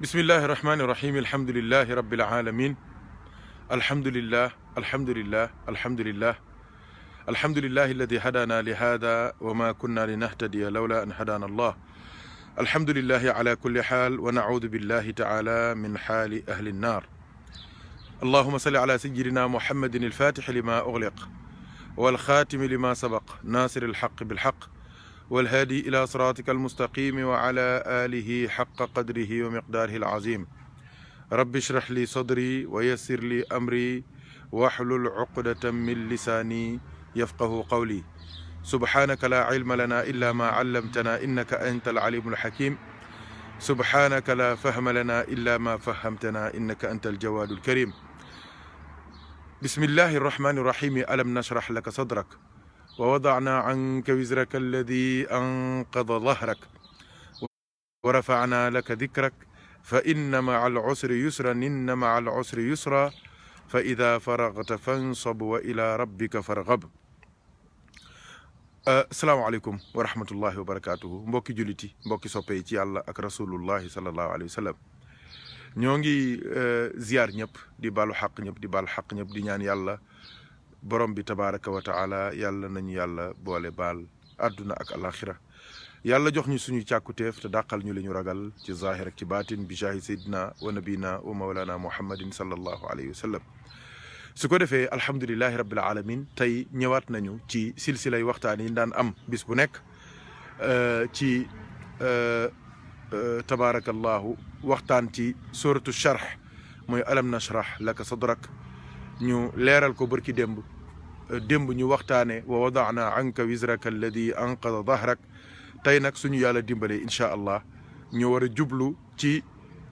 bismillahi irrahmani irrahim alhamdulilahi rabbil alamin alhamdulillah alhamdulillah alhamdulillah alhamdulillahi alladi hadana li hada wa ma kunna linahtadiya lawla an hadana allah alhamdulillahi ala kulli xaal wa naudu billahi taala min xaali ahli nnar allahuma salli ala sayidina muhammadin alfatixi lima ugliq walxaatimi lima sabaq nasir alxaq bilxaq والهادي إلى صراطك المستقيم وعلى آله حق قدره ومقداره العظيم رب اشرح لي صدري ويسر لي أمري واحلل عقدة من لساني يفقه قولي سبحانك لا علم لنا إلا ما علمتنا إنك أنت العليم الحكيم سبحانك لا فهم لنا إلا ما فهمتنا إنك أنت الجواد الكريم بسم الله الرحمن الرحيم ألم نشرح لك صدرك ووضعنا عنك وزرك الذي أنقض ظهرك ورفعنا لك ذكرك فإن مع العسر يسرا إن مع العسر يسرا فإذا فرغت فانصب وإلى ربك فارغب asalaamaaleykum wa rahmatullahi wa barakatuhu mbokki julliti mbokki soppe yi ci yàlla ak rasulullahi sallallahu alayhi wa sallam ñoo ngi ziyaar ñëpp di baalu xaq ñëpp di baalu xaq ñëpp di ñaan yàlla borom bi tabaraka wa taala yàlla nañu yàlla boole baal àdduna ak alaxira yàlla jox ñu suñu càkkuteef te dàqal ñu li ñu ragal ci zahir ak ci baatin bi jaahi sayyidina wa nabina wa mawlana muhammadin sallallahu alayhi wa sallam su ko defee alhamdulilahi rabbil alamin tey ñëwaat nañu ci silsilay waxtaan yi daan am bis bu nekk ci tabarakallahu waxtaan ci suratu charh mooy alam nashrah laka sadrak ñu leeral ko bërki démb ñu waxtaane wa wadaana anka wizraka alladi anqada dahrak tey nag suñu yàlla dimbalee inchaa allah ñu war a jublu ci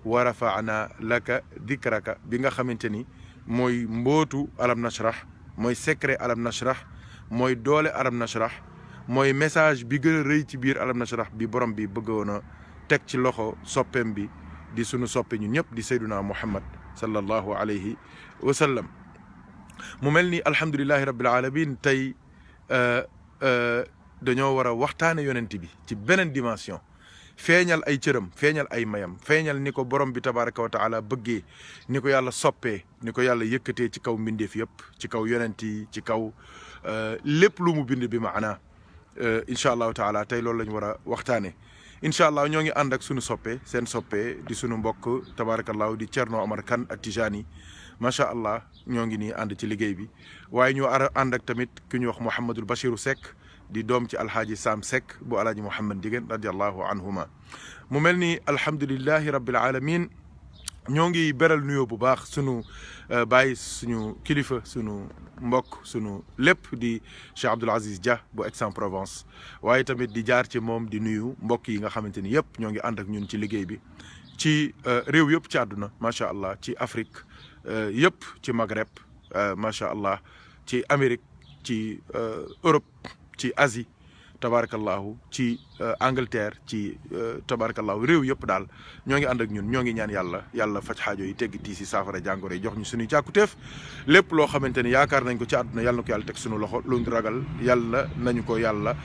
wa rafaana laka dikraka bi nga xamante ni mooy mbootu alam nashrah mooy secret alam nashrah mooy doole alam nashrah mooy message bi gën a rëy ci biir alam nashrah bi borom bi bëggoon a teg ci loxo soppeem bi di sunu soppe ñun ñëpp di sayduna muhammad sallallahu alayhi wa sallam mu mel ni alhamdulilahi rabbil alamin tey dañoo war a waxtaane yonent bi ci beneen dimension feeñal ay cëram feeñal ay mayam feeñal ni ko borom bi tabaraka wa taala bëggee ni ko yàlla soppee ni ko yàlla yëkkatee ci kaw mbindeef yëpp ci kaw yonent yi ci kaw lépp lu mu bind bi maana incha allahu taala tey loolu la ñu war a waxtaane incha allah ñoo ngi ànd ak sunu soppe seen soppe di sunu mbokk tabarakallahu di Thierno Omar Kane ak Tijani macha allah ñoo ngi nii ànd ci liggéey bi waaye ñu ar ànd ak tamit ku ñuy wax Mouhamadul Bachiru Seck di doom ci alhaaji Sam Seck bu alhaaji Mouhamad Digeen radiallahu anhuma mu mel ni alhamdulilahi rabbil alamin ñoo ngi beral nuyoo bu baax sunu bàyyi suñu kilifa sunu mbokk sunu lépp di Cheikh Abdoul Aziz Dia bu Aix-en-Provence waaye tamit di jaar ci moom di nuyu mbokk yi nga xamante ni yëpp ñoo ngi ànd ak ñun ci liggéey bi ci réew yëpp ci àdduna macha allah ci Afrique yëpp ci Maghreb macha allah ci Amérique ci Europe ci Asie tabarakallahu ci Angleterre ci tabarakallahu réew yëpp daal ñoo ngi ànd ak ñun ñoo ngi ñaan yàlla faj xaajo yi tegg tii si saafara jàngoro yi jox ñu suñuy càkkuteef lépp loo xamante ni yaakaar nañ ko ci àdduna yàlla na ko yàlla teg suñu loxo lu ragal yàlla nañu ko yàlla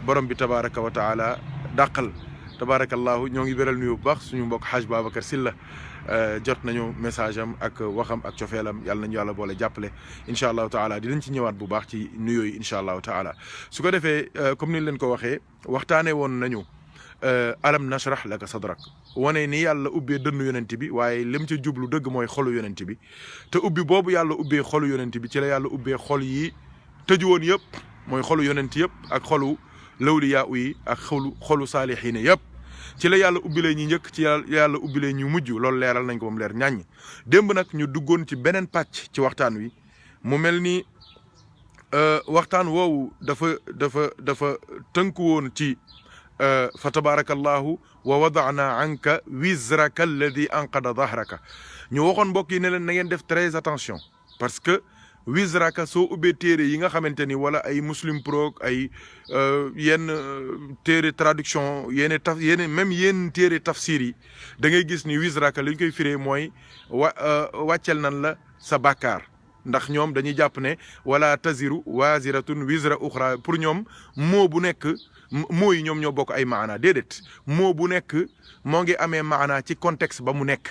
borom bi tabaraka wa taala dàqal tabarakallahu ñoo ngi beral nuyu bu baax suñu mbokk Haj Babacar Silla jot nañu message am ak waxam ak cofeelam yàlla nañu yàlla boole jàppale incha allahu taala dinañ ci ñëwaat bu baax ci nuyoo yi incha allahu taala su ko defee comme ni leen ko waxee waxtaanee woon nañu alam nashrah laka sadrak wane ni yàlla ubbee dënnu yonent bi waaye lim ci jublu dëgg mooy xolu yonent bi te ubbi boobu yàlla ubbee xolu yonent bi ci la yàlla ubbee xol yi tëju woon yëpp mooy xolu yonent yëpp ak xolu lawliyaa yi ak xolu saalihiina yëpp ci la yàlla ubbilee ñu njëkk ci yàlla ubbilee ñu mujj loolu leeral nañ ko moom leer ñàññ démb nag ñu duggoon ci beneen pàcc ci waxtaan wi mu mel ni waxtaan woowu dafa tënku woon ci fa tabarakallahu wa wadaana anka wizraka alladi anqada dahraka ñu waxoon mbokk yi ne leen na ngeen def très attention parce que wizraka soo ubbee téere yi nga xamante ni wala ay muslim pro ay yenn téere traduction yenn téere tafsir yi da ngay gis ni wizraka li ñu koy firee mooy wàccel nan la sa bàkkaar ndax ñoom dañuy jàpp ne wala taziru waziratun wizra uxra pour ñoom moo bu nekk moo yi ñoom ñoo bokk ay maana déedéet moo bu nekk moo ngi amee maana ci contexte ba mu nekk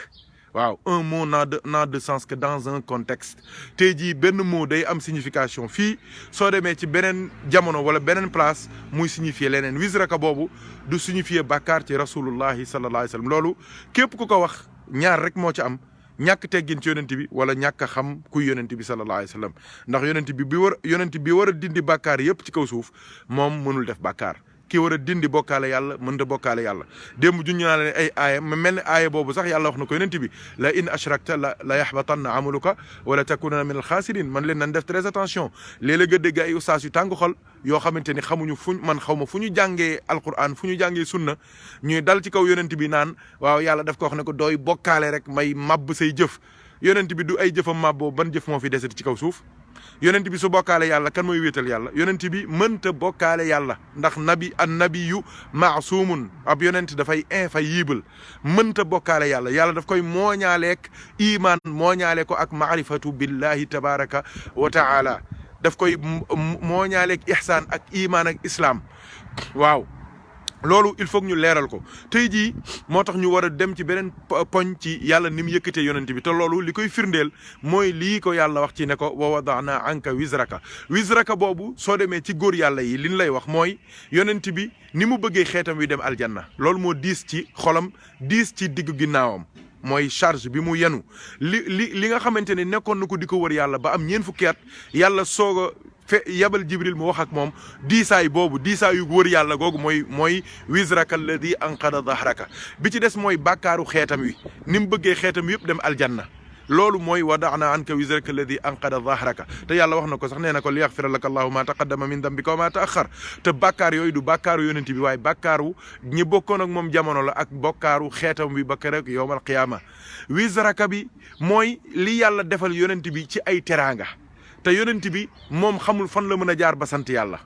waaw un mot n'a de sens que dans un contexte tey jii benn mot day am signification fii soo demee ci beneen jamono wala beneen place muy signifier leneen wisraka boobu du signifier bàkkaar ci rasulullahi sallallahu alayhi wa sallam loolu képp ku ko wax ñaar rek moo ci am ñàkk teggin ci yonent bi wala ñàkk a xam kuy yonent bi sallallahu alayhi wa sallam ndax yonent bi war a dindi bàkkaar yépp ci kaw suuf moom mënul def bàkkaar ki war a dindi bokkaale yàlla mënta bokkaale yàlla démb juñu naa leen ay aaya ma mel ne aaya boobu sax yàlla wax na ko yonent bi la in ashrakta la yaxbatanna amaluka wala takunana min al xaasirin man leen nan def très attention léeg-léeg nga dégg ay ustaas yu tàng xol yoo xamante ni xamuñu man xaw ma fu ñu jàngee alquran fu ñu jàngee sunna ñuy dal ci kaw yonent bi naan waaw yàlla daf ko wax ne ko dooy bokkaale rek may màbb say jëf yonent bi du ay jëfam màbboo ban jëf moo fi desati ci kaw suuf yonent bi su bokkaale yàlla kan mooy wéetal yàlla yonent bi mënta bokkaale yàlla ndax nabiyu maasumun ab yonent dafay infaillible mënta bokkaale yàlla daf koy mooñaaleek iman mooñaale ko ak maarifatu billahi tabaraka wa taala daf koy mooñaaleek ihsaan ak iman ak islam waaw loolu il faut que ñu leeral ko tey jii moo tax ñu war a dem ci beneen poñ ci yàlla ni mu yëkkatee yonent bi te loolu li koy firndeel mooy lii ko yàlla wax ci ne ko wa wadana anka wisraka boobu soo demee ci góor yàlla yi li ñu lay wax mooy yonent bi ni mu bëggee xeetam wi dem aljanna loolu moo diis ci xolam diis ci diggu ginnaawam mooy charge bi mu yenu li nga xamante ne nekkoon na ko di ko wër yàlla ba am ñeen fukki at yàlla soog a yabal jibril mu wax ak moom diisaay boobu diisaayu wër yàlla googu mooy wisraka alladi anqada dahraka bi ci des mooy bàkkaaru xeetam wi ni mu bëggee xeetam yëpp dem aljanna loolu mooy wada'na anka wisraka alladi anqada dahraka te yàlla wax na ko sax nee na ko li yaxfira laka allahu ma taqaddama min dambika wa ma ta'axxar te bàkkaar yooyu du bàkkaaru yonent bi waaye bàkkaaru ñi bokkoon ak moom jamono la ak bokkaaru xeetam bi ba keroog yowmal qiyaama wisraka bi mooy li yàlla defal yonent bi ci ay teraanga te yonent bi moom xamul fan la mën a jaar ba sant yàlla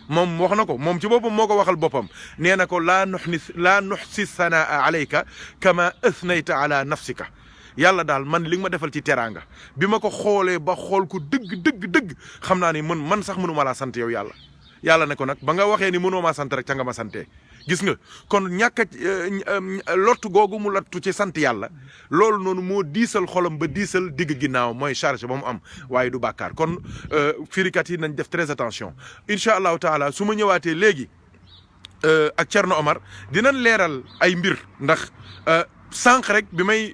moom wax na ko moom ci boppam moo ko waxal boppam nee na ko laa nuxsi sanaa alayka kama asnayta ala nafsika yàlla daal man li nga ma defal ci teraanga bi ma ko xoolee ba xool ko dëgg xam naa ni man sax mënuma laa sant yow yàlla ne ko nag ba nga waxee ni mënoo maa sant rek ca nga ma santee gis nga kon ñàkk lottu googu mu lottu ci sant yàlla loolu noonu moo diisal xolam ba diisal digg ginnaaw mooy charge ba mu am waaye du bàkkaar kon firikat yi nañ def très attention incha allahu taala su ma ñëwaatee léegi ak Thierno Omar dinañ leeral ay mbir ndax sànq rek bi may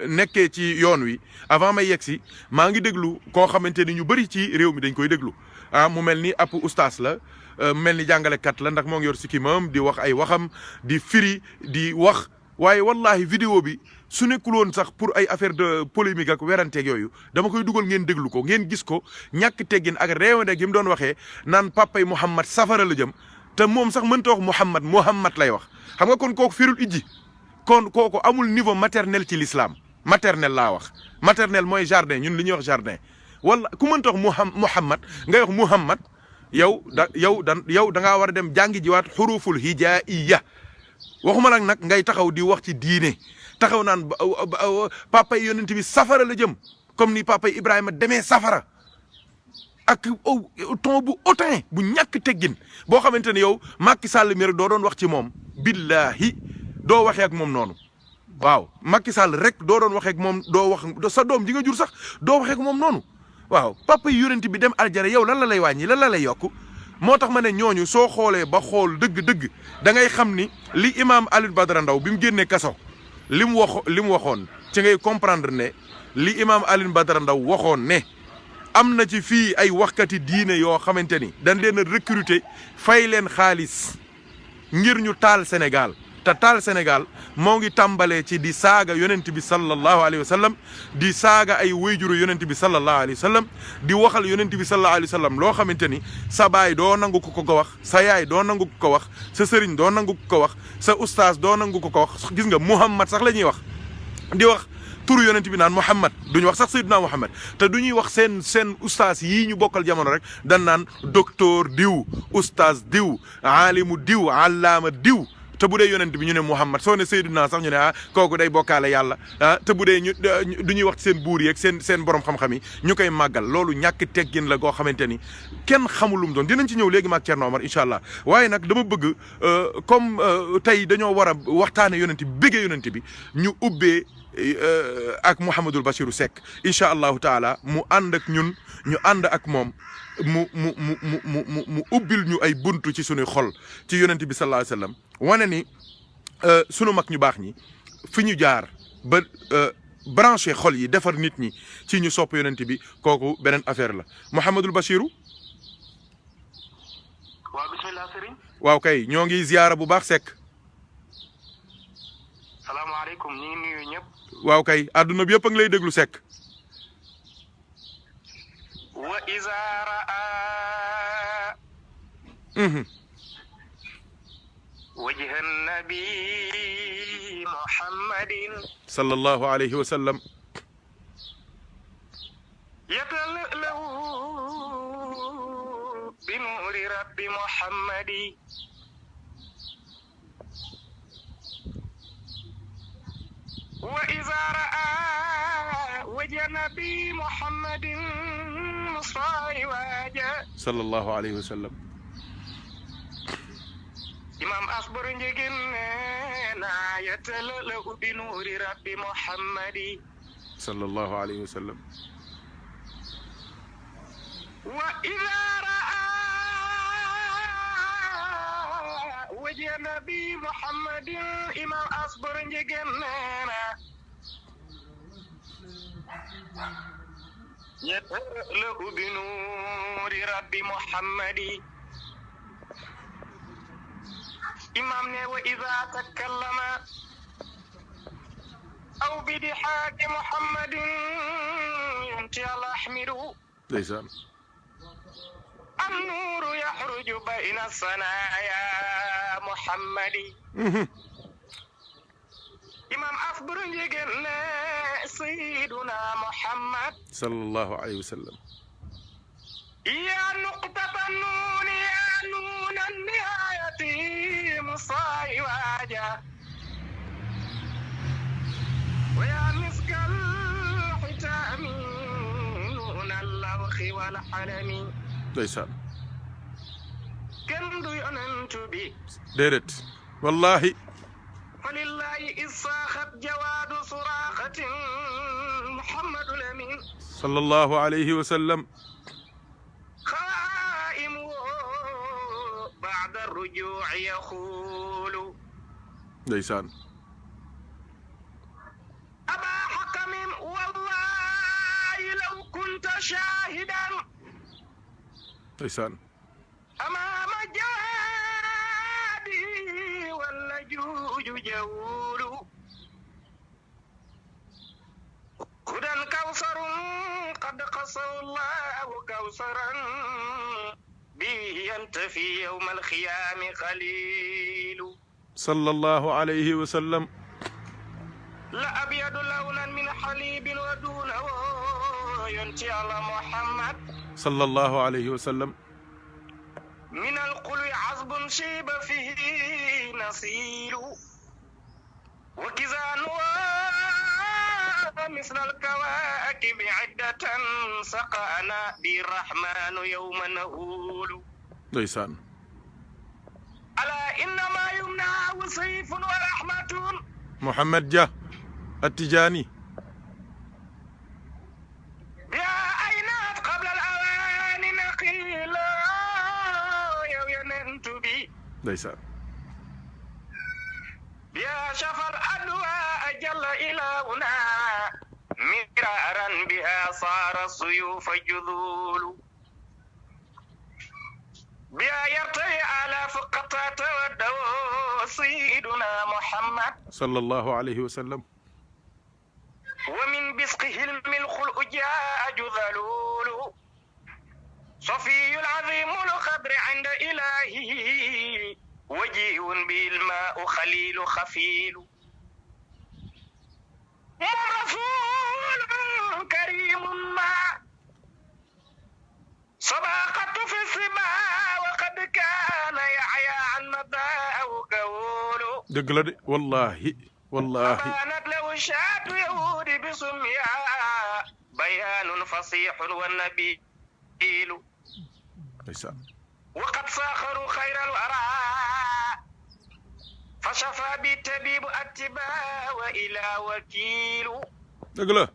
nekkee ci yoon wi avant may yegg si maa ngi déglu koo xamante ni ñu bëri ci réew mi dañ koy déglu mu mel ni ab ustaas la mel ni jàngalekat la ndax moo ngi yor sikimam di wax ay waxam di firi di wax waaye wallahi vidéo bi su nekkul woon sax pour ay affaire de polémique ak weranteeg yooyu dama koy dugal ngeen déglu ko ngeen gis ko ñàkk teggin ak réewande gi mu doon waxee naan papay Mouhamad safara la jëm te moom sax mënta wax Mouhamad lay wax xam nga kon kooku firul ijji kon kooku amul niveau maternel ci l'islam maternel laa wax maternel mooy jardin ñun li ñuy wax jardin wala ku mënta wax Mouhamad ngay wax Mouhamad yow da ngaa war a dem jàngi jiwaat xuruful hijaiya waxuma nag ngay taxaw di wax ci diine taxaw naan papa yi yonent bi safara la jëm comme ni papa yi Ibrahima demee safara ak ton bu hautain bu ñàkk teggin boo xamante ne yow Macky Sall mi rek doo doon wax ci moom billahi doo waxee ak moom noonu waaw Macky Sall rek doo doon waxee ak moom doo wax sa doom ji nga jur sax doo waxee ak moom noonu waaw papa yi yonent bi dem aljana yow lan la lay wàññi lan la lay yokk moo tax ma ne ñooñu soo xoolee ba xool dëgg-dëgg da ngay xam ni li imaam Alioune Badara Ndao bi mu génnee kaso li mu waxoon ci ngay comprendre ne li imaam Alioune Badara Ndao waxoon ne am na ci fii ay waxkati diine yoo xamante ni dañ leen a recruter fay leen xaalis ngir ñu taal Sénégal te taal Sénégal moo ngi tàmbalee ci di saaga yonent bi sallallahu alayhi wa sallam di saaga ay wayjuru yonent bi sallallahu alayhi wa sallam di waxal yonent bi sallallahu alayhi wa sallam loo xamante ni sa baay doo nangu ko wax sa yaay doo nangu ko wax sa sëriñ doo nangu ko wax sa ustaas doo nangu ko wax gis nga Muhammad sax la ñuy wax di wax turu yonent bi naan Muhammad duñu wax sax Seydina Muhammad te duñuy wax seen ustaas yii ñu bokkal jamono rek dan naan docteur diw ustaas diw aalimu diw allaama diw te bu dee yonent bi ñu ne Muhammad soo ne Seydina sax ñu ne kooku day bokkaale yàlla te bu dee du ñuy wax ci seen buur yi ak seen borom xam-xam yi ñu koy màggal loolu ñàkk teggin la goo xamante ni kenn xamul lu mu doon dinañ ci ñëw léegi maag Thierno Omar incha allah waaye nag dama bëgg comme tey dañoo war a waxtaane yonent bi bëggee yonent bi ñu ubbee ak Mouhamadul Bachirou Seck incha allahu taala mu ànd ak ñun ñu ànd ak moom mu ubbil ñu ay buntu ci sunuy xol ci yonent bi sallallahu alayhi wasallam wane ni sunu mag ñu baax ñi fi ñu jaar ba branché xol yi defar nit ñi ci ñu sopp yonent bi kooku beneen affaire la Mouhamadul Bachirou. waaw bismillah sëriñ. waaw kay ñoo ngi ziyaara bu baax Seck. salaamaaleykum ñu ngi nuyu ñëpp. waaw kay adduna bi yëpp a ngi lay déglu Seck. wa iza raa wajha nabi muhammadin sallallahu alayhi wa sallam yatalaw bi nuuri rabbi muhammadi wa iza raa wajha nabi muhammadin musfari waaja sallallahu alayhi wa sallam imam asbor njegin neena yatalaw bi nuuri rabbi muhammadi sallallahu alayhi wa sallam wa iza raa wajha nabi muhammadin imam asbor njegin neena yatalaw bi nuuri rabbi muhammadi imam ne wa iza takallama aw bidihaaji muhammadin yanti ala ahmidu ndeysaan annuru yaxruju bayna sanaya muhammadi imam asburu njegen ne sayyiduna muhammad sallallahu alayhi wa sallam ya nuqtata nuuni ya nuuna nihayati musaayi waaja wa ya miskal xitaami nuuna allawxi wal xalami ndeysaan kenn du yonentu bi déedéet wallahi falillahi isaaxat jawaadu suraaxatin muhammadu lamin sallallahu alayhi wa sallam xaa'imu ba'da rujuu'i yaxuulu ndeysaan abaa xakamin wallahi law kunta shaahidan ndeysaan amaama jaadi walla juuju jawulu hudan kawsarun qad qasahu llahu kawsaran bihi yantafi yawma alxiyaami qalilu sallallahu alayhi wa sallam la abyadu lawnan min xalibin wa duunahu yonti ala muhammad sallallahu alayhi wa sallam min alqulwi azbun shiba fihi nasilu wa kizanuha misla alkawakibi iddatan saqana birrahmanu yawma nahulu ndeysaan ala innama yumnahu sayfun wa rahmatun Mouhamed Dia At-Tijaani ya aynat qabla al-awani naqila yow yonentu bi ndeysaan ya shafal adwa jalla ilahuna miraran biha sara suyufa judulu biha yartahi alaf qatata wadaw sayyiduna muhammad sallallahu alayhi wa sallam wa min bisqihi al-milkhul ujaa judhalulu safiyul azimul qadri inda ilahihi wajihun bil ma'u khalilu khafilu rasulun karimun ma صداقة في السبا وقد كان يحيى عن مداه كول dëgg la de wallahi wallahi بانت له شاة يهود بسميا بيان فصيح والنبيل ndeysaan وقد ساخروا خير الورى فشفى بالتبيب التبا وإلى وكيل dëgg la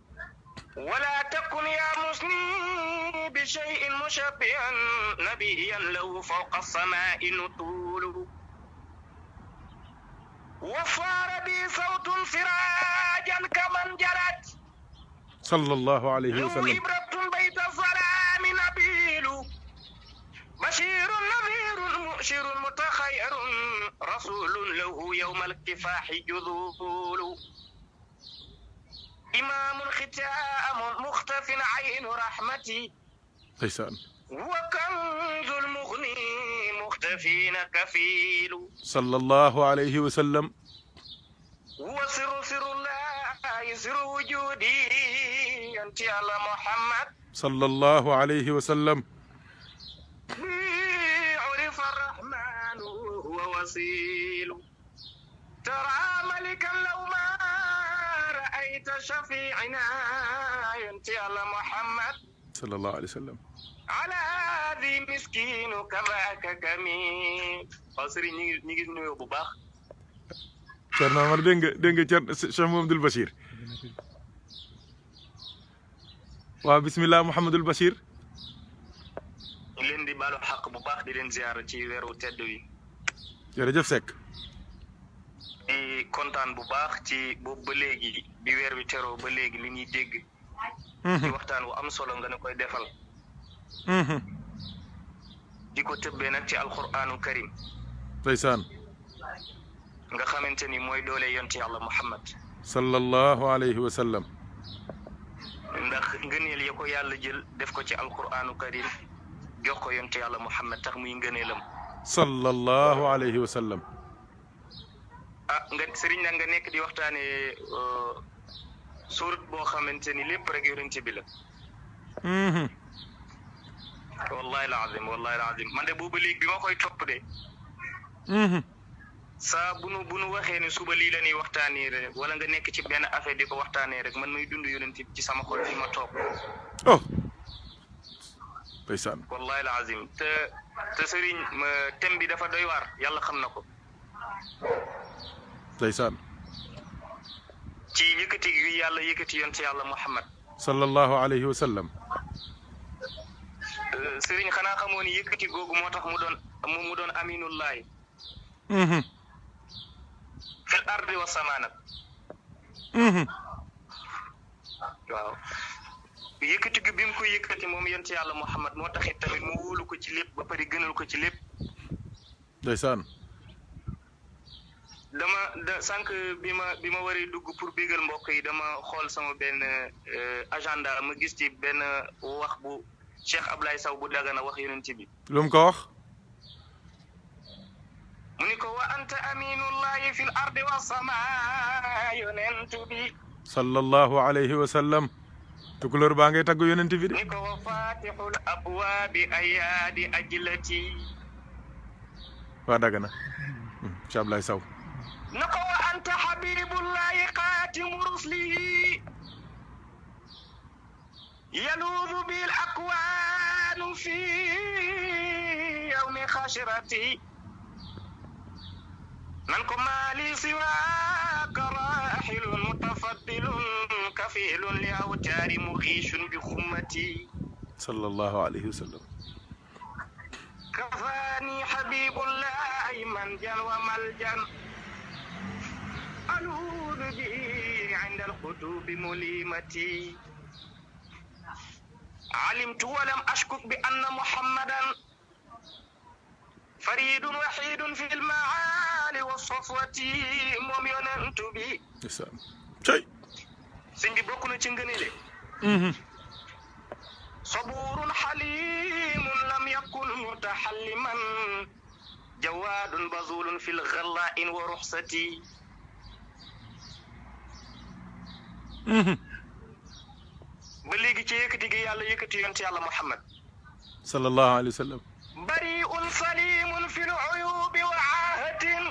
ولا تكن يا مسني بشيء مشبها نبيا له فوق السماء نطول وصار بي صوت سراجا كمن جرت sallallahu alayhi wa له sallam إبرة بيت الظلام نبيل بشير نذير مؤشر متخير رسول له يوم الكفاح جذول إمام ختام مختف عين رحمتي ndeysaan وكنز المغني مختفين كفيل sallallahu alayhi wa sallam وسر سر الله سر وجودي أنت على محمد sallallahu alayhi wa sallam عرف الرحمن هو وسيل ترى ملكا لو ما رأيت شفيعنا أنت على محمد sallallahu alayhi wa sallam على ذي مسكين كذاك جميل قصري نيجي نيو بو باخ Thierno Amar dégg nga Cheikh Mouhamadoul Bachir waaw bismillah Mouhamadoul Bachir leen di balu xaq bu baax di leen ziar ci weeru tedd wi jërëjëf Seck di kontaan bu baax ci boobu ba léegi bi weer wi teroo ba léegi li ñuy dégg ci waxtaan wu am solo nga ne koy defal di ko tëbbee nag ci alquranu karim ndeysaan nga xamante ni mooy doole yonti yàlla Muhammad sallallahu alayhi wa sallam ndax ngëneel ya ko yàlla jël def ko ci alquranu karim jox ko yonti yàlla Muhammad tax muy ngëneelam sallallahu alayhi wa sallam nga sëriñ nag nga nekk di waxtaanee surat boo xamante ni lépp rek yonent bi la wallahi alazim man de boobu léegi bi ma koy topp de saa bu nu waxee ne suba lii la ñuy waxtaanee rek wala nga nekk ci benn affaire di ko waxtaanee rek man may dund yonent bi ci sama xol fi ma toog oh ndeysaan wallahi alazim te sëriñ thème bi dafa doy waar yàlla xam na ko ndeysaan ci yëkkati yu yàlla yëkkati yonent yàlla Muhammad sallallahu alayhi wa sallam sëriñ xanaa xamoo ni yëkkati googu moo tax mu doon aminullahi fil ardi wa samaanat waaw yëkkati gi bi mu ko yëkkati moom yonent yàlla Muhammad moo taxit tamit mu wóolu ko ci lépp ba pare gënal ko ci lépp ndeysaan sànq bi ma waree dugg pour bégal mbokk yi dama xool sama benn agenda ma gis ci benn wax bu Cheikh Ablaye Sow bu Dagana wax yonent bi lu mu ko wax mu ni ko wa anta aminullahi fil ardi wa samaa yonent bi sallallahu alayhi wa sallam tukulóor baa ngay tagg yonent bi de ni ko wa fatihul abwaabi ayaadi ajlati waa Dagana Cheikh Ablaye Sow ni ko wa anta habibullahi xaatimu ruslihi yaluudu bil akwaanu fi yawmi xashirati nan ko maali siwaaka raahilun mutafaddilun kafiilun li awtaari muxiishun bi xummati sallallahu alayhi wa sallam kafaani habibullahi manjan wa maljan aluudu bi inda alxutubi mulimati علمت ولم أشكك بأن محمدا فريد وحيد في المعالي والصفوة موم يونت بي شيء سنجي بوكنا تشنغنيلي صبور حليم لم يكن متحلما جواد بذول في الغلاء ورخصتي ba léegi ci yëkkati gi yàlla yëkkati yonent yàlla Muhammad sallallahu alayhi wa sallam. bari'un salimun fil uyubi wa aahatin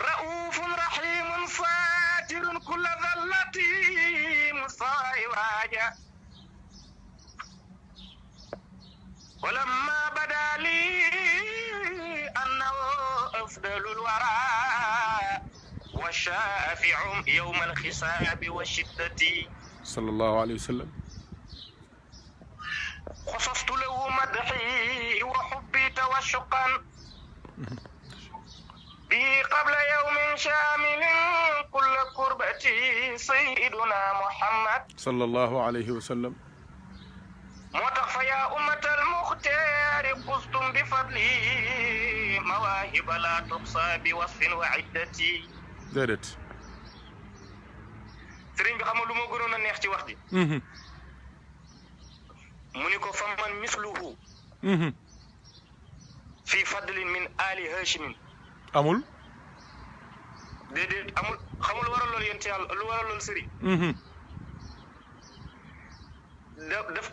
ra'ufun rahimun satirun kulla dhallati musaiwaja walamma bada li annahu afdalul wara wa shafi'un yawma al-hisabi wa shiddati sallallahu alayhi wa sallam. خصصت له مدحي وحبي توشقا به قبل يوم شامل كل كربتي سيدنا محمد صلى الله عليه وسلم. موتخ فيا أمة المختار فزتم بفضلي مواهب لا تحصى بوصف وعدتي. déedéet. sëriñ bi xam nga lu ma gënoon a neex ci wax ji. mu ni ko faman misluhu fi fadlin min ali hashimin. amul. déedéet amul xamul lu waral loolu yéen ci yàlla lu waral loolu sëriñ.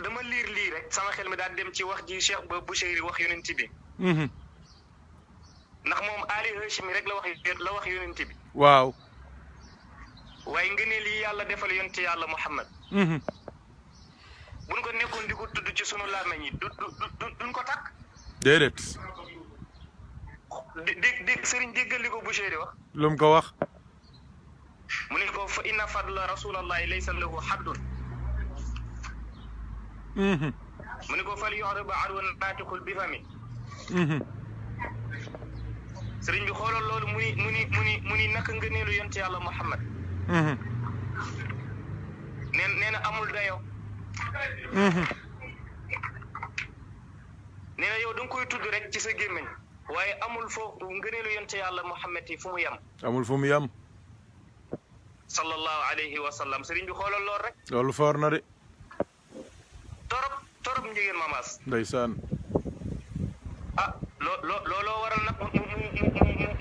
dama liir lii rek sama xel mi daal dem ci wax ji Cheikh ba Bouchayri wax yonent bi. ndax moom ali hashimi rek la wax yonent bi. waaw. waaye ngëneel yi yàlla defal yonent yàlla Muhammad. buñ ko nekkoon di ko tudd ci sunu làmmeñ yi duñ ko takk. déedéet. dégg sëriñ déggal li ko Bouchayri wax. lu mu ko wax. mu ne ko fa inna fadla rasulallahi laysa lahu haddun. mu ne ko fal yu'rab arwan naatiqul bi fami. sëriñ bi xoolal loolu mu ni naka ngëneelu yonent yàlla Muhammad. nee na amul dayo. nee na yow da nga koy tudd rek ci sa gémmiñ waaye amul foofu ngëneelu yonte yàlla Muhammad yi fu mu yem. amul fu mu yem. sallallahu alayhi wa sallam sëriñ bi xoolal lool rek. loolu foor na de. torop njigéen mamaas. ndeysaan. ah looloo waral nag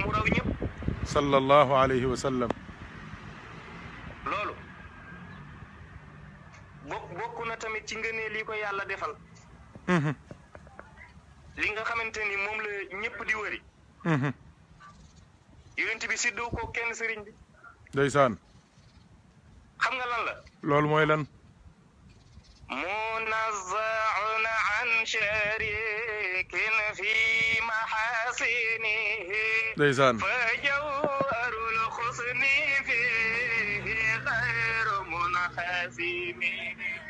mu raw ñëpp. sallallahu alayhi wa sallam. loolu bokk na tamit ci ngëneel li ko yàlla defal. li nga xamante ni moom la ñëpp di wëri. yonent bi séddoo ko kenn sëriñ bi. ndeysaan. xam nga lan la. loolu mooy lan. munazzaun an sharikin fi mahasinihi. ndeysaan. fa jawharul xusni fihi xayru munhasimi.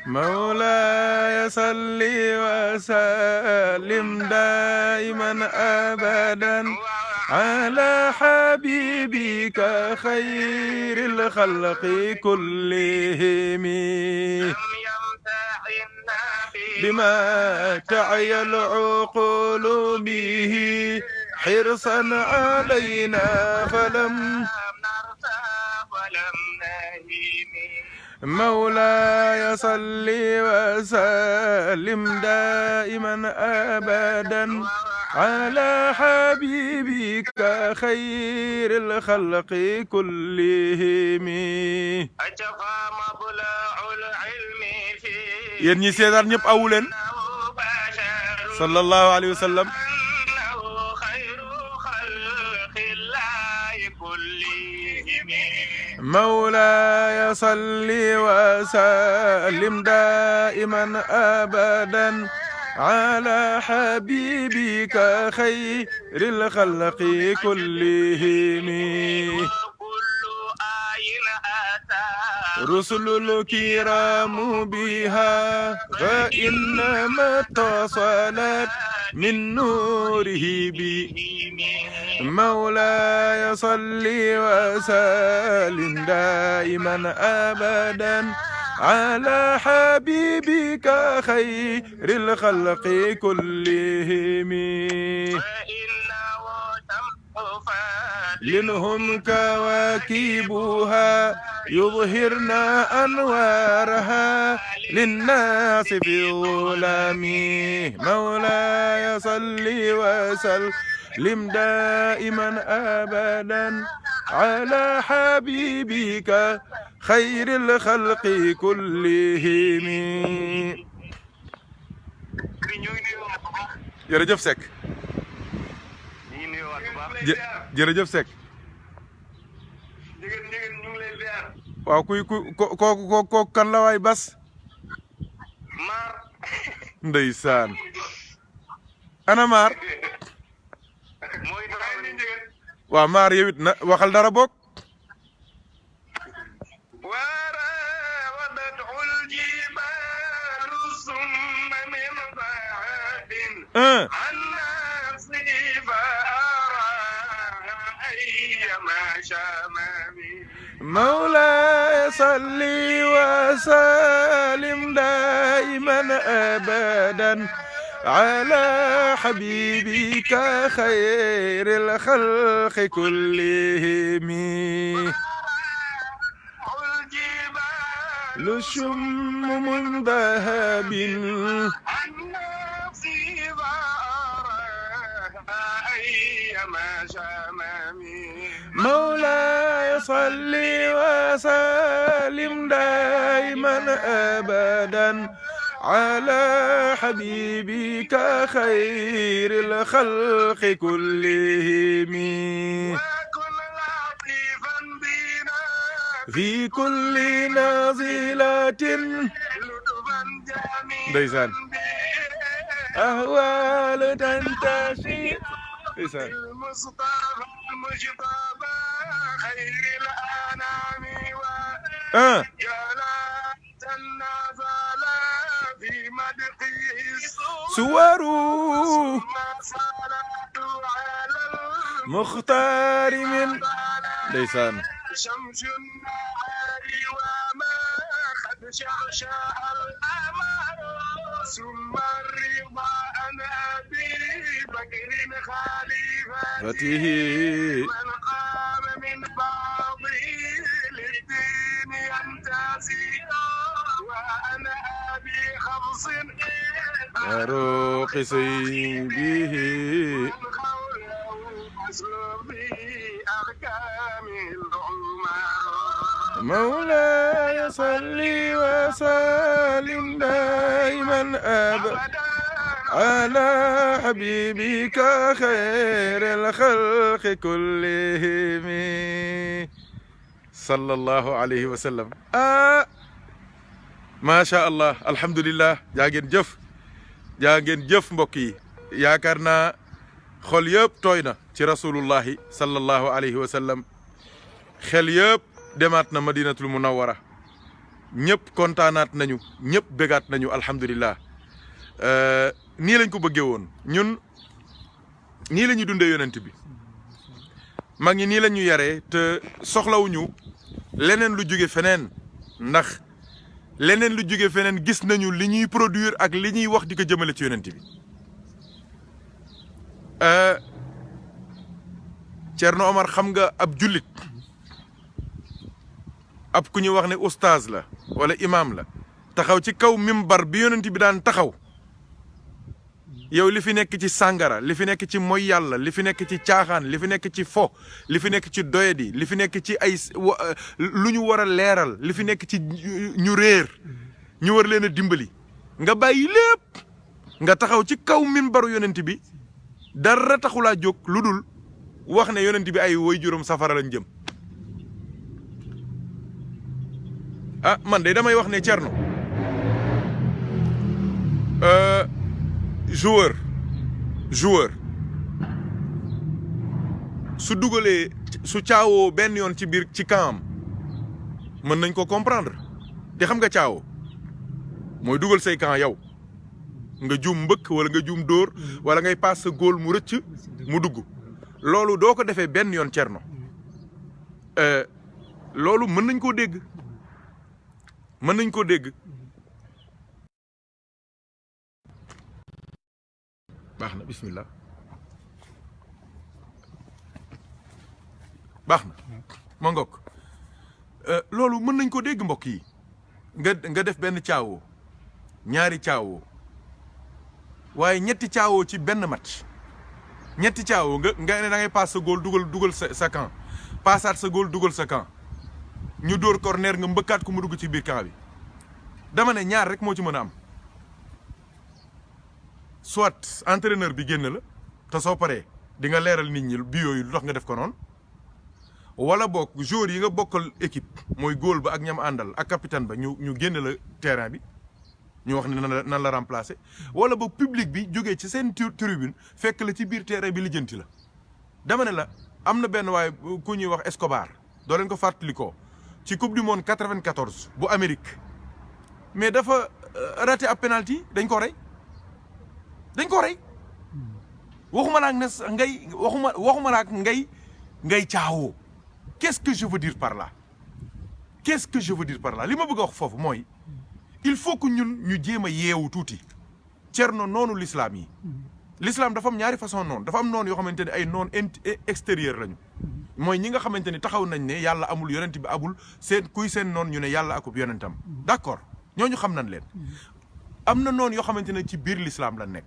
مولاي صل وسلم دائما ابدا على حبيبك خير الخلق كلهم بما تعي العقول به حرصا علينا فلم مولاي صل وسلم دائما ابدا على حبيبك خير الخلق كلهم. yéen ñi seetaan ñëpp awu leen. sallallahu alayhi wa sallam. مولاي صل وسلم دائما ابدا على حبيبك خير الخلق كلهم. رسل الكرام بها فإنما اتصلت من نوره به. مولاي صل وسلم دائما ابدا على حبيبك خير الخلق كلهم. لنهم كواكبها يظهرن أنوارها للناس في الظلام. مولاي صل وسلم دائما أبدا على حبيبك خير الخلق كلهم jërëjëf Seck jërëjëf Seck waaw kuy ko kan la waay Bas ndeysaan ana Maar waaw Maar yow it na waxal dara bokk مولاي صل وسلم دائما ابدا على حبيبك خير الخلق كلهم لشم من ذهب مولاي صل وسلم دائما ابدا على حبيبك خير الخلق كلهم في كل نازلة ديسان أهوال تنتشي ديسان المصطفى المجتبى خير الأنام جلالة النزل في مدقه سور على المختار من ديسان شمس النهار وما قد شعشع القمر ثم الرضا عن ابي بكر خليفته من قام من بعضه للدين ينتسي وانا ابي خمس فاروق سيده مولاي صل وسلم دائما ابدا على حبيبك خير الخلق كلهم صلى الله عليه وسلم ما شاء الله الحمد لله jaa ngeen jëf mbokk yi yaakaar naa xol yëpp tooy na ci rasulullahi sallallahu alayhi wa sallam xel yëpp demaat na madinatul munawwara ñëpp kontaanaat nañu ñëpp bégaat nañu alhamdulillah nii lañ ko bëggee woon ñun nii la ñu dundee yonent bi mag ñi nii la ñu yaree te soxlawuñu leneen lu jóge feneen ndax leneen lu jóge feneen gis nañu li ñuy produire ak li ñuy wax di ko jëmale ci yonent bi Thierno Omar xam nga ab jullit ab ku ñu wax ne oustaz la wala imam la taxaw ci kaw mimbar bi yonent bi daan taxaw yow li fi nekk ci sàngara li fi nekk ci moy yàlla li fi nekk ci caaxaan li fi nekk ci fo li fi nekk ci doyadi li fi nekk ci ay lu ñu war a leeral li fi nekk ci ñu réer ñu war leen a dimbali nga bàyyi lépp nga taxaw ci kaw mimbaru yonent bi dara taxulaa jóg lu dul wax ne yonent bi ay woy juróom safara lañ jëm ah man de damay wax ne Thierno joueur su dugalee su caawoo benn yoon ci biir ci camp mën nañ ko comprendre te xam nga caawoo mooy dugal say camp yow nga juum mbëkk wala nga juum dóor wala ngay paas sa góol mu rëcc mu dugg loolu doo ko defee benn yoon Thierno loolu mën nañ koo dégg baax na bismillah baax na ma ngokk loolu mën nañ ko dégg mbokk yi nga def benn caawoo ñaari caawoo waaye ñetti caawoo ci benn match ñetti caawoo nga ne da ngay paas sa góol dugal sa camp paasaat sa góol dugal sa camp ñu dóor corner nga mbëkkaat ko mu dugg ci biir camp bi dama ne ñaar rek moo ci mën a am soit entraîneur bi génn la te soo paree di nga leeral nit ñi bi yooyu lu tax nga def ko noonu wala boog joueurs yi nga bokkal équipe mooy góol ba ak ñam àndal ak capitaine ba ñu génn la terrain bi ñu wax ne nan la remplacer wala boog public bi jógee ci seen tribune fekk la ci biir terrain bi lijjanti la dama ne la am na benn waaye ku ñuy wax Escobar doo leen ko fàttalikoo ci coupe du monde 94 bu Amérique mais dafa raté ab penalty dañ ko rey waxuma la ak ne ngay waxuma la ak ngay caawoo qu'est-ce que je veux dire par là li ma bëgg a wax foofu mooy il faut que ñun ñu jéem a yeewu tuuti Thierno noonu l'islam yi l'islam dafa am ñaari façon noonu dafa am noonu yoo xamante ne ay noonu extérieur lañu mooy ñi nga xamante ni taxaw nañ ne yàlla amul yonent bi abul seen noonu ñu ne yàlla akub yonentam d'accord ñooñu xam nañ leen am na noonu yoo xamante ne ci biir l'islam la nekk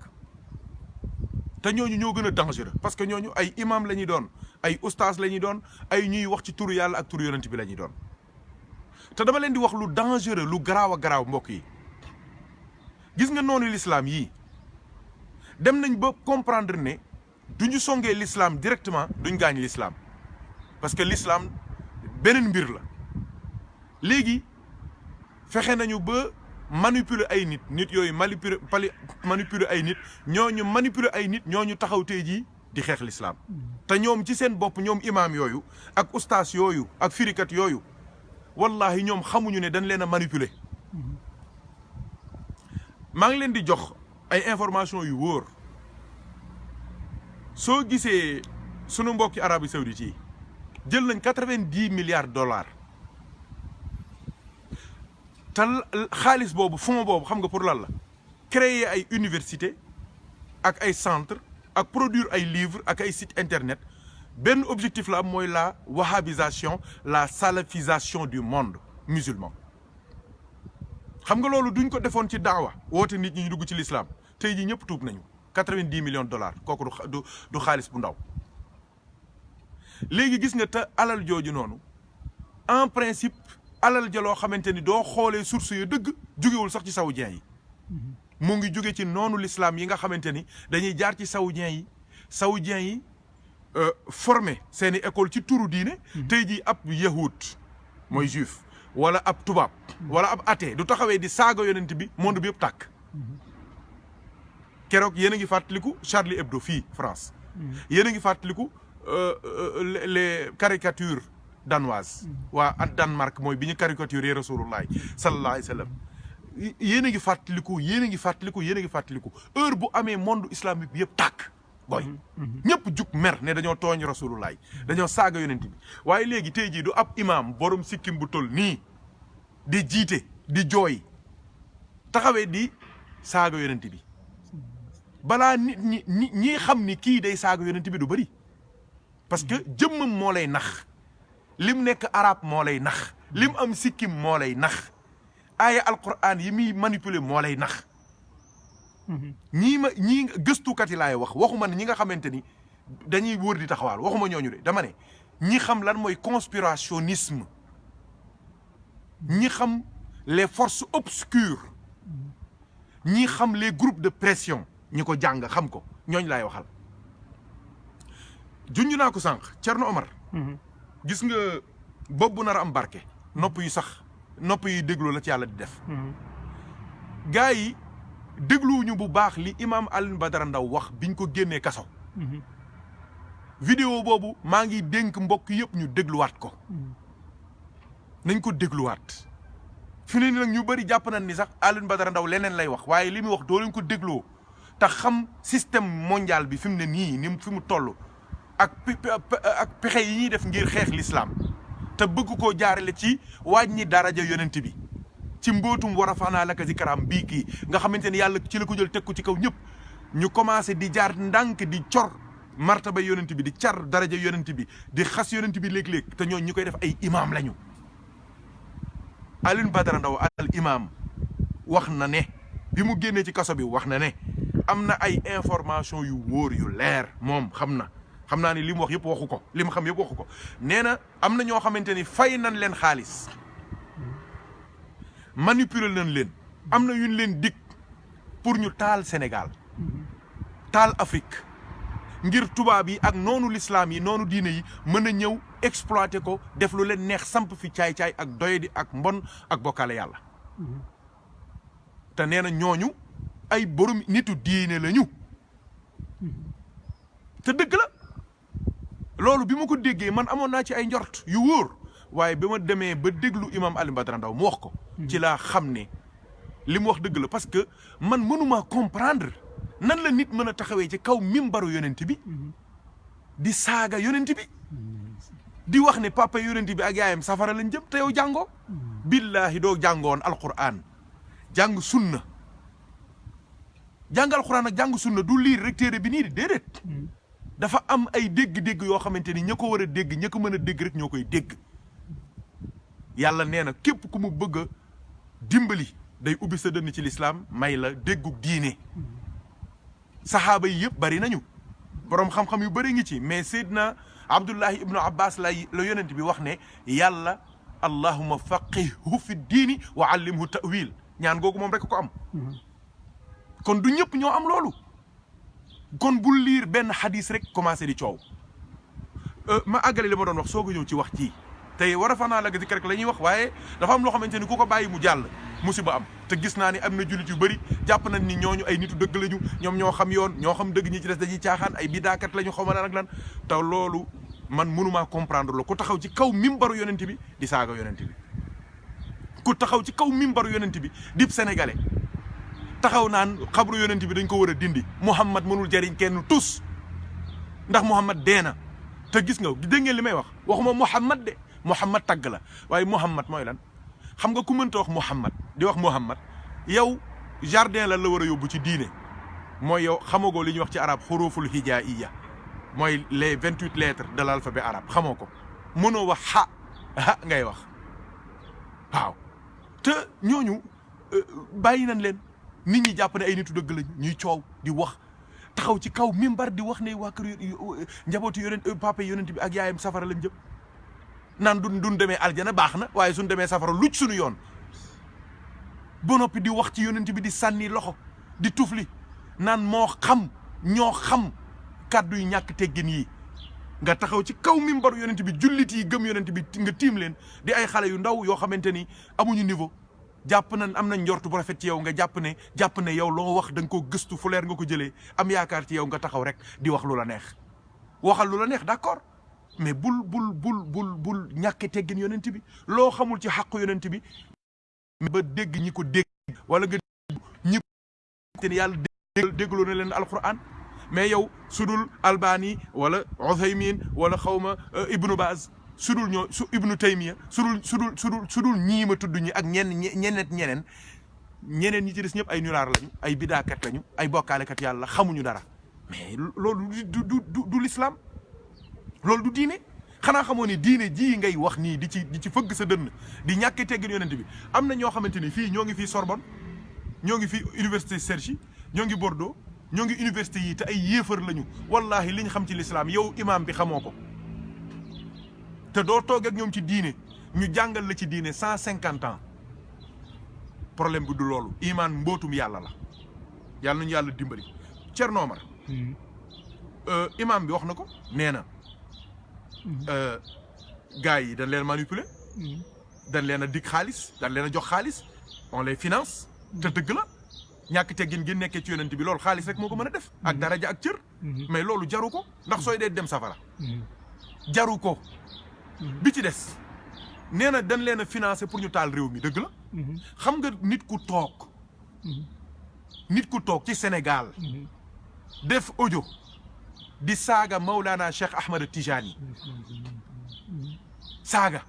te ñooñu ñoo gën a dangereux parce que ñooñu ay imam la ñuy doon ay ustaas la ñuy doon ay ñuy wax ci turu yàlla ak turu yonent bi la ñuy doon te dama leen di wax lu dangereux lu garaaw a garaaw mbokk yi gis nga noonu l'islam yii dem nañ ba comprendre ne duñu songee l'islam directement duñ gaañ l'islam parce que l'islam beneen mbir la léegi fexe nañu ba manipuler ay nit yooyu manipuler ay nit ñooñu taxaw tey jii di xeex l'islam te ñoom ci seen bopp ñoom imam yooyu ak ustaas yooyu ak firikat yooyu wallahi ñoom xamuñu ne dañ leen a manipuler maa ngi leen di jox ay information yu wóor soo gisee sunu mbokki Arabie Saoudite yi jël nañ 90 milliards dollars te xaalis boobu fonds boobu xam nga pour lan la créer ay université ak ay centre ak produire ay livres ak ay site internet benn objectif la am mooy la wahhabisation la salafisation du monde musulman xam nga loolu duñ ko defoon ci daawa woote nit ñi ñu dugg ci l'islam tey jii ñëpp tuub nañu 90 millions de dollars kooku du xaalis bu ndaw léegi gis nga te alal jooju noonu en principe alal ja loo xamante ni doo xoolee source yu dëgg jugewul sax ci saoudien yi mu ngi jóge ci noonu l'islam yi nga xamante ni dañuy jaar ci saoudien yi formé seeni école ci turu diine tey jii ab yahud mooy juif wala ab tubaab wala ab athée du taxawee di saaga yonent bi monde bi yëpp tàkk keroog yéen a ngi fàttaliku Charlie Hebdo fii France yéen a ngi fàttaliku les caricatures danoises waa at Danemark mooy bi ñu caricaturé Rasulullah sallallahu alayhi wa sallam yéen a ngi fàttaliku heure bu amee monde islamique bi yëpp tàkk boy ñëpp jug mer ne dañoo tooñ Rasulullah dañoo saaga yonent bi waaye léegi tey jii du ab imam borom sikkim bu tol nii di jiite di jooy taxawee di saaga yonent bi balaa nit ñi xam ni kii day saaga yonent bi du bëri parce que jëmmam moo lay nax lim nekk arabe moo lay nax lim am sikkim moo lay nax aaya alquran yi muy manipuler moo lay nax ñii gëstukat yi laay waxuma ne ñi nga xamante ni dañuy wër di taxawaal waxuma ñooñu de dama ne ñi xam lan mooy conspirationnisme ñi xam les forces obscures ñi xam les groupes de pression ñi ko jàng xam ko ñooñu laay waxal junj naa ko sànq Thierno Omar gis nga bopp bu nar a am barke nopp yi déglu la ci yàlla di def gars yi dégluwuñu bu baax li imam Alioune Badara Ndao wax biñ ko génnee kaso vidéo boobu maa ngi dénk mbokk yëpp ñu dégluwaat ko nañ ko dégluwaat fi ne ni nag ñu bëri jàpp nañ ni sax Alioune Badara Ndao leneen lay wax waaye li muy wax doo leen ko dégloo te xam système mondial bi fi mu ne nii ni fi mu toll ak pexe yi ñuy def ngir xeex l'islam te bëgg koo jaarale ci wàññi daraja yonent bi ci mbootum war a fanaa laka zikram bii kii nga xamante ni yàlla ci la ko jël teg ko ci kaw ñëpp ñu commencé di jaar ndànk di cor martaba yonent bi di car daraja yonent bi di xas yonent bi léeg-léeg te ñooñu ñu koy def ay imam lañu Alioune Badara Ndao al imam wax na ne bi mu génnee ci kaso bi wax na ne am na ay information yu wóor yu leer moom xam na xam naa ni li mu wax yëpp waxu ko li mu xam yëpp waxu ko nee na am na ñoo xamante ni fay nañ leen xaalis manipuler nañ leen am na yuñ leen dig pour ñu taal Sénégal taal Afrique ngir tubaab yi ak noonu l'islam yi noonu diine yi mën a ñëw exploiter ko def lu leen neex samp fi caay-caay ak doyadi ak mbon ak bokkaale yàlla te nee na ñooñu ay borom nitu diine lañu te dëgg la loolu bi ma ko déggee man amoon naa ci ay njort yu wóor waaye ba ma demee ba déglu imam Alioune Badara Ndao mu wax ko ci laa xam ne li mu wax dëgg la parce que man mënuma comprendre nan la nit mën a taxawee ci kaw mimbaru yonent bi di saaga yonent bi di wax ne papa yonent bi ak yaayam safara lañ jëm te yow jàngoo billaahi doo jàngoon alquran jàng sunna jàng alquran ak jàng sunna du liir rek téere bi nii di déedéet dafa am ay dégg-dégg yoo xamante ni ña ko war a dégg ña ko mën a dégg rek ñoo koy dégg yàlla nee na képp ku mu bëgg a dimbali day ubbi sa dënn ci lislaam may la déggug diine saxaaba yi yëpp bari nañu boroom xam-xam yu bari ngi ci mais Seydina Abdullahi ibnu Abbas la yonent bi wax ne yàlla allahumma faqihhu fi diini wa allimhu ta'wil ñaan googu moom rek ko am kon du ñëpp ñoo am loolu kon bul liir benn xadis rek commencé di coow ma àggale li ma doon wax soog a ñëw ci wax ji tey war a fanaa la zikr rek la ñuy wax waaye dafa am loo xamante ni ku ko bàyyi mu jàll musiba am te gis naa ni am na jullit yu bëri jàpp nañ ni ñooñu ay nitu dëgg lañu ñoom ñoo xam yoon ñoo xam dëgg ñi ci des dañuy caaxaan ay bidaakat lañu xaw ma lan ak lan te loolu man mënumaa comprendre la ku taxaw ci kaw mimbaru yonent bi di saaga yonent bi ku taxaw ci kaw mimbaru yonent bi dib sénégalais taxaw naan xabru yonent bi dañ ko war a dindi Muhammad mënul jariñ kenn tus ndax Muhammad dee na te gis nga dégg ngeen li may wax waxuma Muhammad de Muhammad tagg la waaye Muhammad mooy lan xam nga ku mënta wax Muhammad di wax Muhammad yow jardin lan la war a yóbbu ci diine mooy yow xamagoo li ñuy wax ci arab xuruful hijaaiya mooy les 28 lettres de l'alphabet arabe xamoo ko mënoo wax ha ngay wax waaw te ñooñu bàyyi nañ leen nit ñi jàpp ne ay nitu dëgg lañ ñuy coow di wax taxaw ci kaw mimbar di wax ne waa kër njabootu yonent papa yonent bi ak yaayam safara lañ jëm naan duñ demee aljana baax na waaye suñ demee safara luc suñu yoon ba noppi di wax ci yonent bi di sànni loxo di tufli naan ñoo xam kàddu yu ñàkk teggin yi nga taxaw ci kaw mimbar yonent bi jullit yi gëm yonent bi nga tiim leen di ay xale yu ndaw yoo xamante ni amuñu niveau jàpp nañ am nañ njort bu rafet ci yow nga jàpp ne yow loo wax da nga ko gëstu fu leer nga ko jëlee am yaakaar ci yow nga taxaw rek di wax lu la neex waxal lu la neex d'accord mais bul ñàkke teggin yonent bi loo xamul ci xàqu yonent bi ba dégg ñi ko dégg wala nga ñi te yàlla déggloo na leen alquran mais yow sudul albani wala uthaymin wala xawma ibnu baz sudul ñoo su ibnu taymiya sudul ñii ma tudd ñi ak ñeneen ñi ci des ñëpp ay nulaar lañu ay bidaakat lañu ay bokkaalekat yàlla xamuñu dara mais loolu du l'islam loolu du diine xanaa xamoo ni diine ji ngay wax nii di ci fëgg sa dënn di ñàkkee teggin yonent bi am na ñoo xamante ni fii ñoo ngi fii Sorbonne ñoo ngi fii université Cergy ñoo ngi Bordeaux ñoo ngi université yi te ay yéefar lañu wallahi li ñu xam ci l'islam yow imam bi xamoo ko te doo toog ak ñoom ci diine ñu jàngal la ci diine 150 ans problème bi du loolu iman mbootum yàlla la yàlla nañu yàlla dimbali Thierno Omar imam bi wax na ko nee na gars yi dañ leen manipuler dañ leen a dig xaalis dañ leen a jox xaalis on les finance te dëgg la ñàkk teggin gi nekkee ci yonent bi loolu xaalis rek moo ko mën a def ak daraja ak cër mais loolu jaru ko ndax sooy dee dem safara jaru ko bi ci des nee na dañ leen a financé pour ñu taal réew mi dëgg la xam nga nit ku toog ci Sénégal def audio di saaga Maulana Cheikh Ahmed Tijani saaga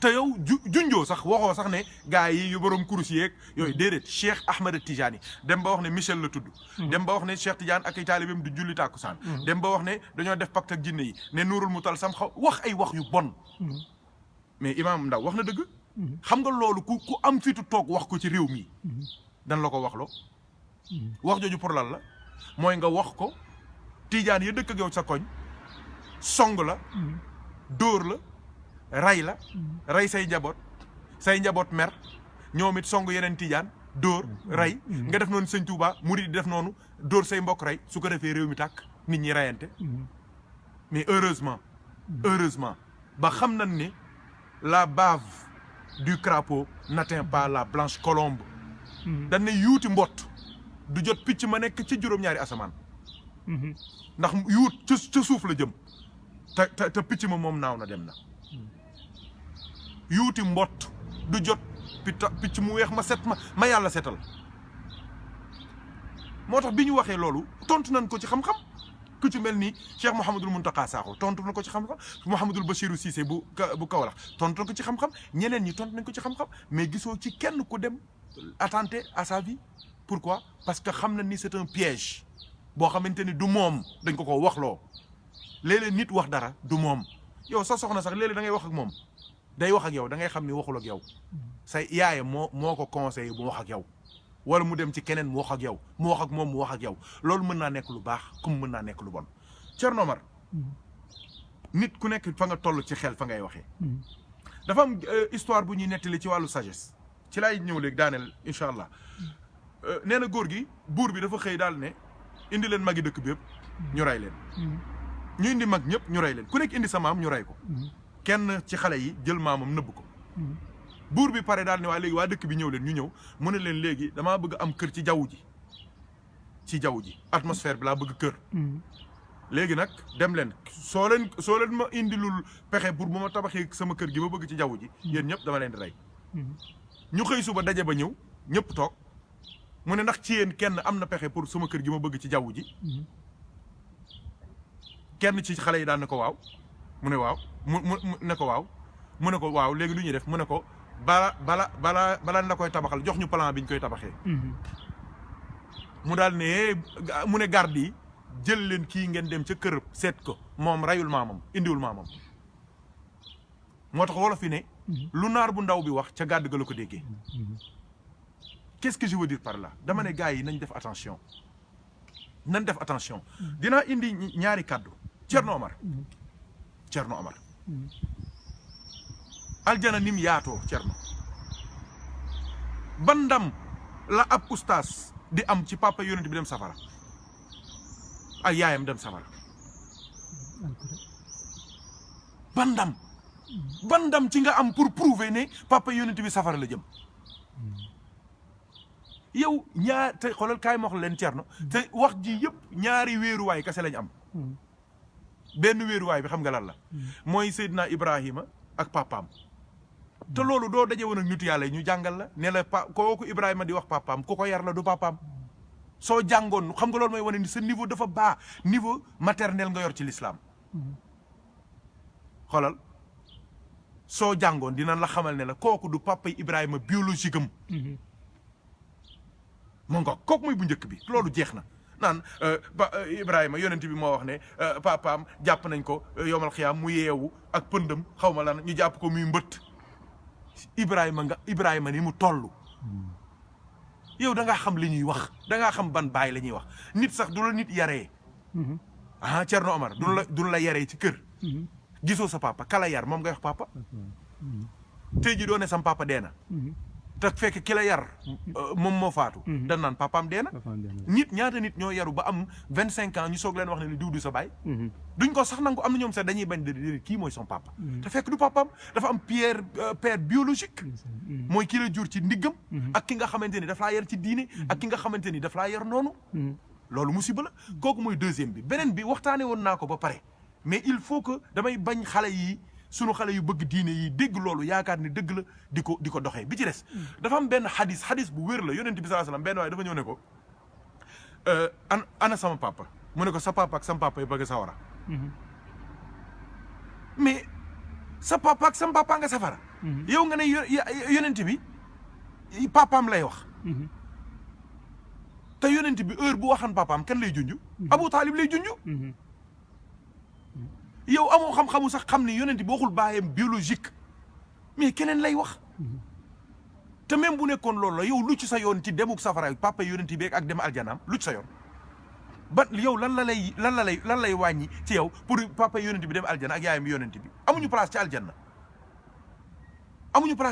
te yow junjoo sax waxoo sax ne gars yi yu borom kurus yeeg yooyu déedéet Cheikh Ahmed Tijani dem ba wax ne Michel la tudd dem ba wax ne Cheikh Tidiane ak ay taalibeem du julli tàkkusaan dem ba wax ne dañoo def pacte ak jinne yi ne nuurul mu tal sam xaw wax ay wax yu bon mais Imam Ndao wax na dëgg xam nga loolu ku am fitu toog wax ko ci réew mi dan la ko wax loo wax jooju pour lan la mooy nga wax ko Tidiane ya dëkk ak yow sa koñ song la dóor la ray la ray say njaboot mer ñoom it song yeneen tijaan dóor ray nga def noonu sëñ Touba murid di def noonu dóor say mbokk ray su ko defee réew mi tàkk nit ñi rayante mais heureusement ba xam nañ ni la bave du crapaud n'atteint pas la blanche colombe dañ ne yuuti mbott du jot picc ma nekk ci juróom-ñaari asamaan ndax yuut ca suuf la jëm te picc ma moom naaw na dem na yuuti mbott du jot picc mu weex ma set ma yàlla setal moo tax bi ñu waxee loolu tontu nañ ko ci xam-xam ku ci mel ni Cheikh Mouhamadul Mountakha Sakho tontu na ko ci xam-xam Mouhamadul Bachirou Cissé bu Kaolack tontu na ko ci xam-xam ñeneen ñi tontu nañ ko ci xam-xam mais gisoo ci kenn ku dem attenter à sa vie pourquoi parce que xam na ni c'est un piège boo xamante ni du moom dañ ko waxloo léeg-léeg nit wax dara du moom yow sa soxna sax léeg-léeg da ngay wax ak moom day wax ak yow da ngay xam ni waxul ak yow say yaayam moo ko conseillé bu wax ak yow wala mu dem ci keneen mu wax ak yow mu wax ak moom mu wax ak yow loolu mën naa nekk lu baax comme mën naa nekk lu bon Thierno Omar nit ku nekk fa nga toll ci xel fa ngay waxee dafa am histoire bu ñuy nettali ci wàllu sagesse ci laay ñëw léegi daaneel incha allah nee na góor gi buur bi dafa xëy daal ne indi leen magi dëkk bi yëpp ñu rey leen ñu indi mag ñëpp ñu rey leen ku nekk indi sa maam ñu rey ko kenn ci xale yi jël maamam nëbb ko buur bi pare daal ne waa léegi waa dëkk bi ñëw leen ñu ñëw mu ne leen léegi damaa bëgg am kër ci jaww ji atmosphère bi laa bëgg kër léegi nag dem leen soo leen ma indilul pexe pour bu ma tabaxee sama kër gi ma bëgg ci jaww ji yéen ñëpp dama leen di rey ñu xëy suba daje ba ñëw ñëpp toog mu ne ndax ci yéen kenn am na pexe pour sama kër gi ma bëgg ci jaww ji kenn ci xale yi daan na ko waaw mu ne waaw mu ne ko waaw mu ne ko waaw léegi lu ñuy def mu ne ko bala la koy tabaxal jox ñu plan bi ñu koy tabaxee mu daal ne mu ne garde yi jël leen kii ngeen dem ca kër seet ko moom rayul maamam indiwul maamam moo tax wolof fi ne lu naar bu ndaw bi wax ca gàdd ga la ko déggee qu'est-ce que je veux dire par là dama ne gars yi nañ def attention dinaa indi ñaari kàddu Thierno Omar aljana nim yaatoo Thierno ban ndam la ab ustaas di am ci papa yonent bi dem safara ak yaayam dem safara ban ndam ci nga am pour prouver ne papa yonent bi safara la jëm yow te xoolal kaay ma wax leen Thierno te wax ji yëpp ñaari wéeruwaay kese lañ am benn wéeruwaay bi xam nga lan la mooy Seydina Ibrahima ak papaam te loolu doo daje woon ak nitu yàlla ñu jàngal la ne la kooku Ibrahima di wax papaam ku ko yar la du papaam soo jàngoon xam nga loolu mooy wane ni sa niveau dafa baax niveau maternel nga yor ci l'islam xoolal soo jàngoon dinañ la xamal ne la kooku du papa Ibrahima biologique am moo nga kooku mooy bu njëkk bi loolu jeex na naan Ibrahima yonent bi moo wax ne papaam jàpp nañ ko yomal xiyaam mu yeewu ak pëndam xaw ma lan ñu jàpp ko muy mbëtt Ibrahima ni mu toll yow da ngaa xam li ñuy wax da ngaa xam ban baay la ñuy wax nit sax du la nit yaree Thierno Omar du la yaree ci kër gisoo sa papa kala yar moom ngay wax papa tey ji doo ne sam papa dee na te fekk ki la yar moom moo faatu dan naan papaam dee na nit ñaata nit ñoo yaru ba am 25 ans ñu soog leen wax ne diw du sa baay duñ ko sax nangu am na ñoom sax dañuy bañ de kii mooy son papa te fekk du papaam dafa am père biologique mooy ki la jur ci ndiggam ak ki nga xamante ni daf laa yar ci diine ak ki nga xamante ni daf laa yar noonu loolu musiba la kooku mooy deuxième bi beneen bi waxtaane woon naa ko ba pare mais il faut que damay bañ xale yi sunu xale yu bëgg diine yi dégg loolu yaakaar ni dëgg la di ko doxee bi ci des dafa am benn xadis bu wér la yonent bi sallallahu alayhi wasallam benn waaye dafa ñëw ne ko ana sama papa mu ne ko sa papa ak sama papa yi bëgg sawara mais sa papa ak sama papa nga safara yow nga ne yonent bi papaam lay wax te yonent bi heure bu waxan papaam kan lay junj Abu Talib lay junj yow amoo xam-xamu sax xam ni yonent bi waxul baayam biologique mais keneen lay wax te même bu nekkoon loolu la yow lu ci sa yoon ci demuk safara papa yonent bi ak dem aljanaam lu ci sa yoon ba yow lan lay wàññi ci yow pour papa yonent bi dem aljanna ak yaayam yonent bi amuñu place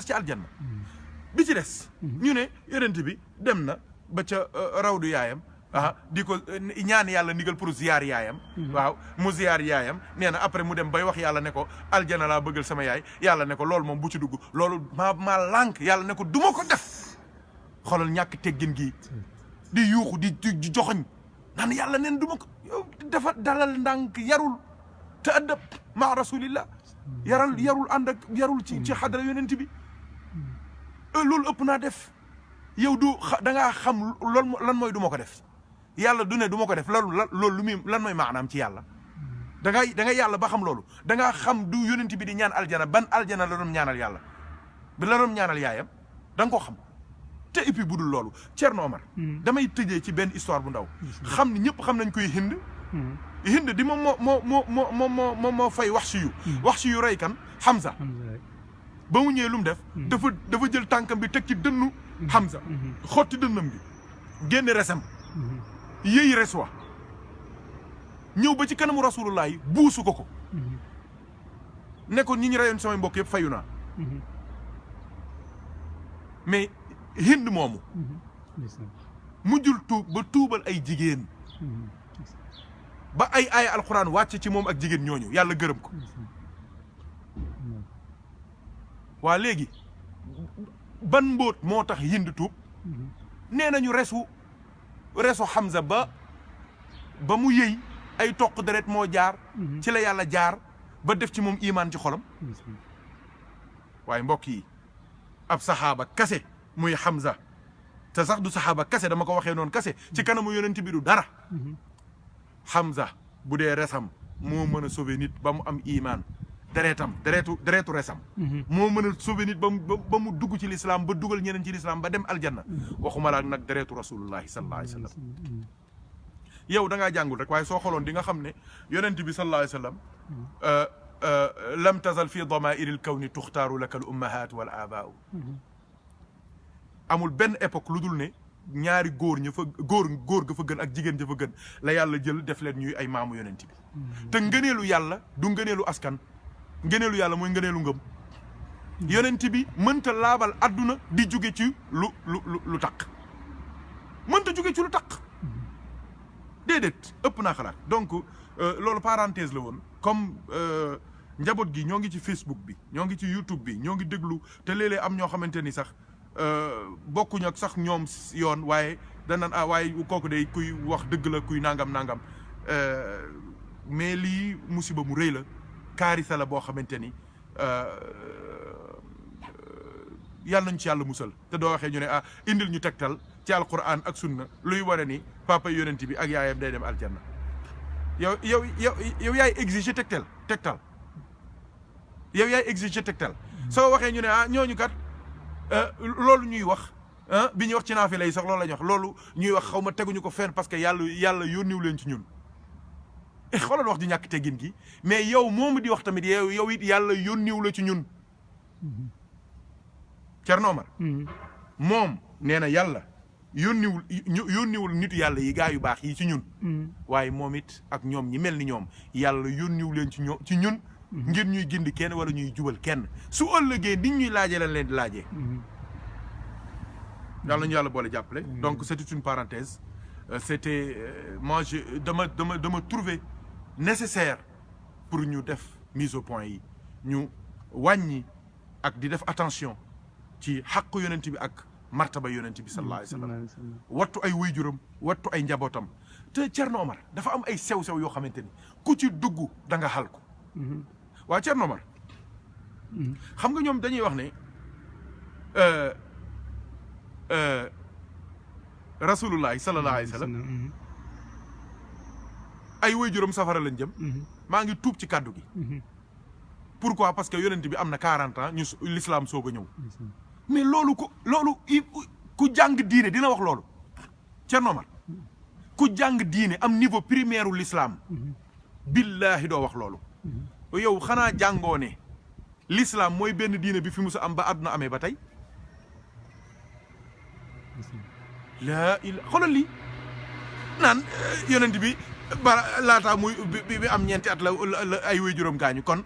ci aljanna bi ci des ñu ne yonent bi dem na ba ca rawdu yaayam di ko ñaan yàlla ndigal pour ziyaar yaayam waaw mu ziyaar yaayam nee na après mu dem bay wax yàlla ne ko aljana laa bëggal sama yaay yàlla ne ko loolu moom bu ci dugg loolu maa lànk yàlla ne ko duma ko def xoolal ñàkk teggin gi di yuuxu di joxoñ naan yàlla neen duma ko yow dafa dalal ndànk yarul te addab ma rasulillah yarul ànd ak yarul ci xadra yonent bi loolu ëpp naa def yow da ngaa xam loolu lan mooy duma ko def yàlla du ne du ma ko def loolu lu muy lan mooy maanaam ci yàlla da nga yàlla ba xam loolu da ngaa xam du yonent bi di ñaan aljana ban aljana la doon ñaanal yàlla bi la doon ñaanal yaayam da nga ko xam te et puis budul loolu Thierno Omar damay tëjee ci benn histoire bu ndaw xam ni ñëpp xam nañ koy Hind di moom moo fay wax si yu rey kan Hamza ba mu ñëwee lu mu def dafa jël tànkam bi teg ci dënnu Hamza xotti dënnam bi génne resam yéey res wa ñëw ba ci kanamu rasulullah yi buusu ko ne ko ñi ñu reyoon samay mbokk yëpp fayu naa mais Hind moomu mujjul tuubal ay jigéen ba ay alxuraan wàcc ci moom ak jigéen ñooñu yàlla gërëm ko waa léegi ban mbóot moo tax Hind tuub nee nañu resu Hamza ba mu yëy ay toq deret moo jaar ci la yàlla jaar ba def ci moom imaan ci xolam waaye mbokk yi ab saxaaba kase muy Hamza te sax du saxaaba kase dama ko waxee noonu kase ci kanamu yonent bi du dara Hamza bu dee resam moo mën a sauver nit ba mu am imaan deretu resam moo mën a sauver nit ba mu dugg ci lislaam ba dugal ñeneen ci lislaam ba dem aljanna waxuma la nag deretu rasulullahi sallallahu alayhi wa sallam yow da ngaa jàngul rek waaye soo xooloon di nga xam ne yonent bi sallallahu alayhi wa sallam lam tazal fi damairi l kawni tuxtaaru laka al ummahat wal abaau amul benn époque lu dul ne ñaari góor ga fa gën ak jigéen ja fa gën la yàlla jël def leen ñuy ay maamu yonent bi te ngëneelu yàlla du ngëneelu askan ngëneelu yàlla mooy ngëneelu ngëm yonent bi mënta laabal adduna di jóge ci lu taq mënta jóge ci lu taq déedéet ëpp naa xalaat donc loolu parenthèse la woon comme njaboot gi ñoo ngi ci Facebook bi ñoo ngi ci YouTube bi ñoo ngi déglu te léeg-léeg am ñoo xamante ni sax bokkuñu ak sax ñoom yoon waaye danaan waaye kooku day kuy wax dëgg la kuy nangam mais lii musiba mu rëy la kaarisa la boo xamante ni yàlla nañ ci yàlla musal te doo waxee ñu ne indil ñu tegtal ci alquran ak sunna luy wane ni papa yonent bi ak yaayam day dem aljanna yow yaay exiger tegtal yow yaay exiger tegtal soo waxee ñu ne ñooñu kat loolu ñuy wax bi ñuy wax ci naafila yi sax loolu la ñuy wax loolu ñuy wax xaw ma teguñu ko fenn parce que yàlla yónniwu leen ci ñun xoolal wax di ñàkk teggin gi mais yow moomu di wax tamit yow it yàlla yónniwu la ci ñun Thierno Omar moom nee na yàlla yónniwul nitu yàlla yi gaa yu baax yi ci ñun waaye moom it ak ñoom ñi mel ni ñoom yàlla yónniwu leen ci ñun ngir ñuy gindi kenn wala ñuy jubal kenn su ëllëgee nit ñuy laajee lañ leen di laajee yàlla ñu yàlla boole jàppale donc c'était une parenthèse c'était moi dama trouver nécessaire pour ñu def mise au point yi ñu wàññi ak di def attention ci xàqu yonent bi ak martaba yonent bi sallallahu alayhi wa sallam wattu ay waajuram wattu ay njabootam te Thierno Omar dafa am ay sew-sew yoo xamante ni ku ci dugg da nga xal ko waaw Thierno Omar xam nga ñoom dañuy wax ne rasulullahi sallallahu alayhi wa sallam ay waajuram safara lañ jëm maa ngi tuub ci kàddu gi pourquoi parce que yonent bi am na 40 ans l'islam soog a ñëw mais loolu ku jàng diine dina wax loolu Thierno Omar ku jàng diine am niveau primaire u l'islam billahi doo wax loolu yow xanaa jàngoo ne l'islam mooy benn diine bi fi musa am ba àdduna amee ba tey xoolal lii naan yonent bi bara laataa muy bi am ñeenti at la ay waajuram gaañu kon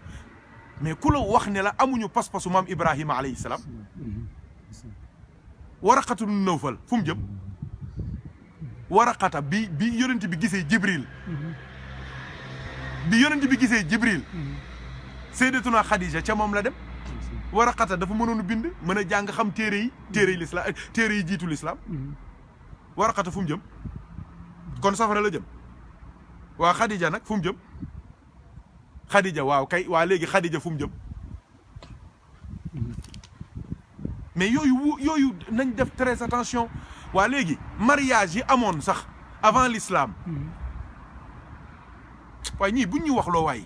mais ku la wax ne la amuñu pas-pasu maam Ibrahima alayhi salaam Waraqatu nu Nawfal fu mu jëm Waraqata bi yonent bi gisee Jibril Sayyidatuna Khadija ca moom la dem Waraqata dafa mënoon bind mën a jàng xam téere yi lislaam téere yi jiitu lislaam Waraqata fu mu jëm kon safara la jëm waa Khadija nag fu mu jëm Khadija waaw kay waa léegi Khadija fu mu jëm mais yooyu nañ def très attention waa léegi mariage yi amoon sax avant l'islam waaye ñii buñ ñu wax loo waay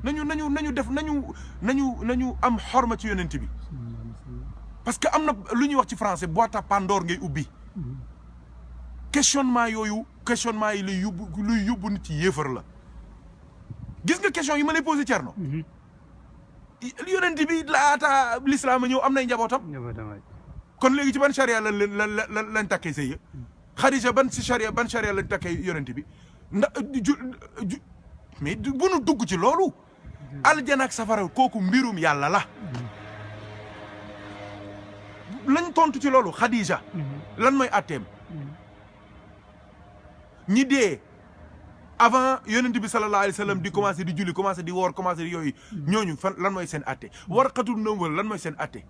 nañu def nañu am xorma ci yonent bi parce que am na lu ñuy wax ci français boîte à Pandore ngay ubbi questionnement yi luy yóbbu nit ci yéefar la gis nga question yi ma lay posé Thierno yonent bi laata l'islam a ñëw am nay njabootam kon léegi ci ban charia lañ takkee sëy Khadija ban charia lañ takkee yonent bi mais bu nu dugg ci loolu aljana ak safara kooku mbirum yàlla la lañ tontu ci loolu Khadija lan mooy atteem ñi dee avant yonent bi sallallahu alayhi wa sallam di commencé di julli commencé di woor commencé di yooyu ñooñu fan lan mooy seen atte Waraqatu Nawfal lan mooy seen atte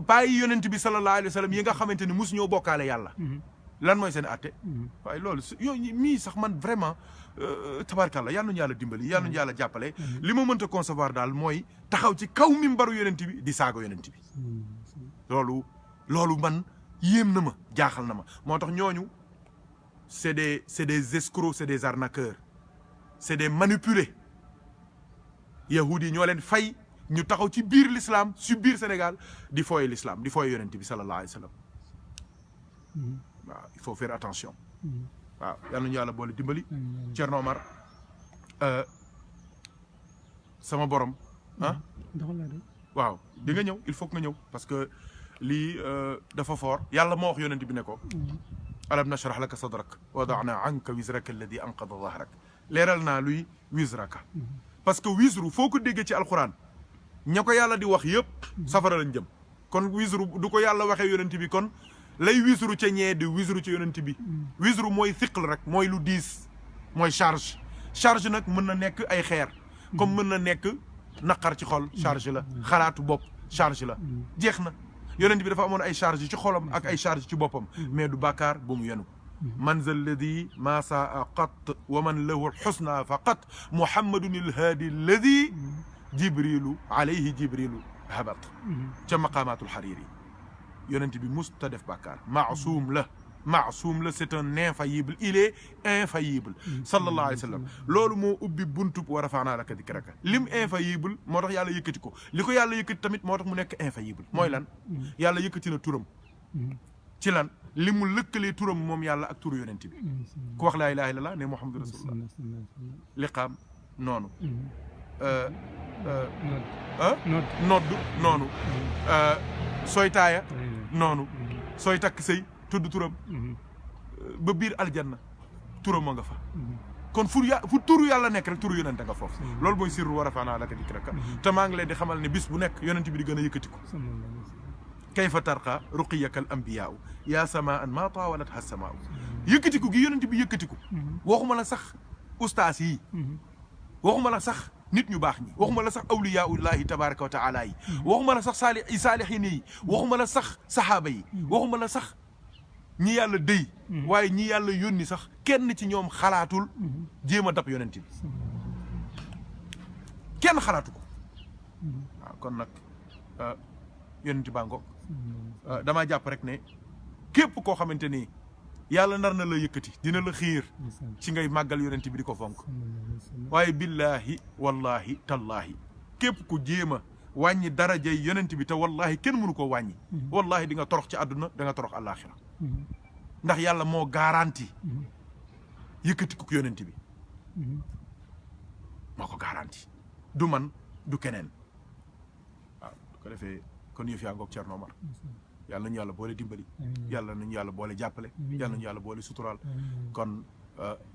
bàyyi yonent bi sallallahu alayhi wa sallam yi nga xamante ni mus ñoo bokkaale yàlla lan mooy seen atte waaye loolu yooyu mii sax man vraiment tabarkàlla yal nañu yàlla dimbali yal nañu yàlla jàppale li ma mënta concevoir daal mooy taxaw ci kaw mimbaru yonent bi di saago yonent bi loolu man yéem na ma jaaxal na ma moo tax ñooñu c'est des escrocs c'est des arnaqueurs c'est des manipulés yahudi yi ñoo leen fay ñu taxaw ci biir l'islam ci biir Sénégal di fooye l'islam di fooye yonent bi sallallahu alayhi wa sallam waaw il faut faire attention waaw yal nañu yàlla boole dimbali Thierno Omar sama borom waaw di nga ñëw il faut que nga ñëw parce que lii dafa fort yàlla moo wax yonent bi ne ko alam nashrah laka sadrak wa wada'na anka wizraka alladi anqada dhahrak leeral naa luy wizraka parce que wizru foo ko déggee ci alquran ña ko yàlla di wax yëpp safara lañ jëm kon wizru du ko yàlla waxee yonent bi kon lay wizru ca ñee di wizru ci yonent bi wizru mooy thiql rek mooy lu diis mooy charge nag mën na nekk ay xeer comme mën na nekk naqar ci xol charge la xalaatu bopp charge la jeex na yonent bi dafa amoon ay charge ci xolam ak ay charge ci boppam mais du bàkkaar bu mu yenu man za alladi ma saa qat wa man lahu alxusna faqat muhammadun alhaadi alladi jibrilu alayhi jibrilu habat ca maqamatul xariri yonent bi musta def bàkkaar maasuum la c'est un infaillible il est infaillible sallallahu alayhi wa sallam loolu moo ubbi buntub wa rafa'naa laka dikraka lim infaillible moo tax yàlla yëkkati ko li ko yàlla yëkkati tamit moo tax mu nekk infaillible mooy lan yàlla yëkkati na turam ci lan li mu lëkkalee turam moom yàlla ak turu yonent bi ku wax laa ilaaha illallah ne muhammadu rasulullah liqaam noonu noddu noonu sooy taaya noonu sooy takk sëy tudd turam ba biir aljanna turam a nga fa kon fu turu yàlla nekk rek turu yonente nga foofu loolu mooy sirru wa rafa'naa laka dikraka te maa ngi leen di xamal ne bis bu nekk yonent bi di gën a yëkkati ko kayfa tarqa ruqiyaka al anbiyaa'u yaa samaan maa taawalatha samaa'u yëkkatiku gi yonent bi yëkkatiku waxuma la sax ustaas yi waxuma la sax nit ñu baax ñi waxuma la sax awliyaullahi tabaraka wa taala yi waxuma la sax saalihiin yi waxuma la sax sahaaba yi waxuma la sax ñi yàlla dëy waaye ñi yàlla yónni sax kenn ci ñoom xalaatul jéem a dab yonent bi kenn xalaatu ko waaw kon nag yonent baa ngoog damaa jàpp rek ne képp koo xamante ni yàlla nar na la yëkkati dina la xiir ci ngay màggal yonent bi di ko fonk waaye billahi wallahi tallahi képp ku jéem a wàññi darajay yonent bi te wallahi kenn mënu koo wàññi wallahi di nga torox ci àdduna da nga torox àllaaxira ndax yàlla moo garanti yëkkati ku yonent bi moo ko garanti du man du keneen waaw du ko defee kon yëf yaa ngoog Thierno Omar yàlla nañu yàlla boole dimbali yàlla nañu yàlla boole jàppale yàlla nañu yàlla boole suturaal kon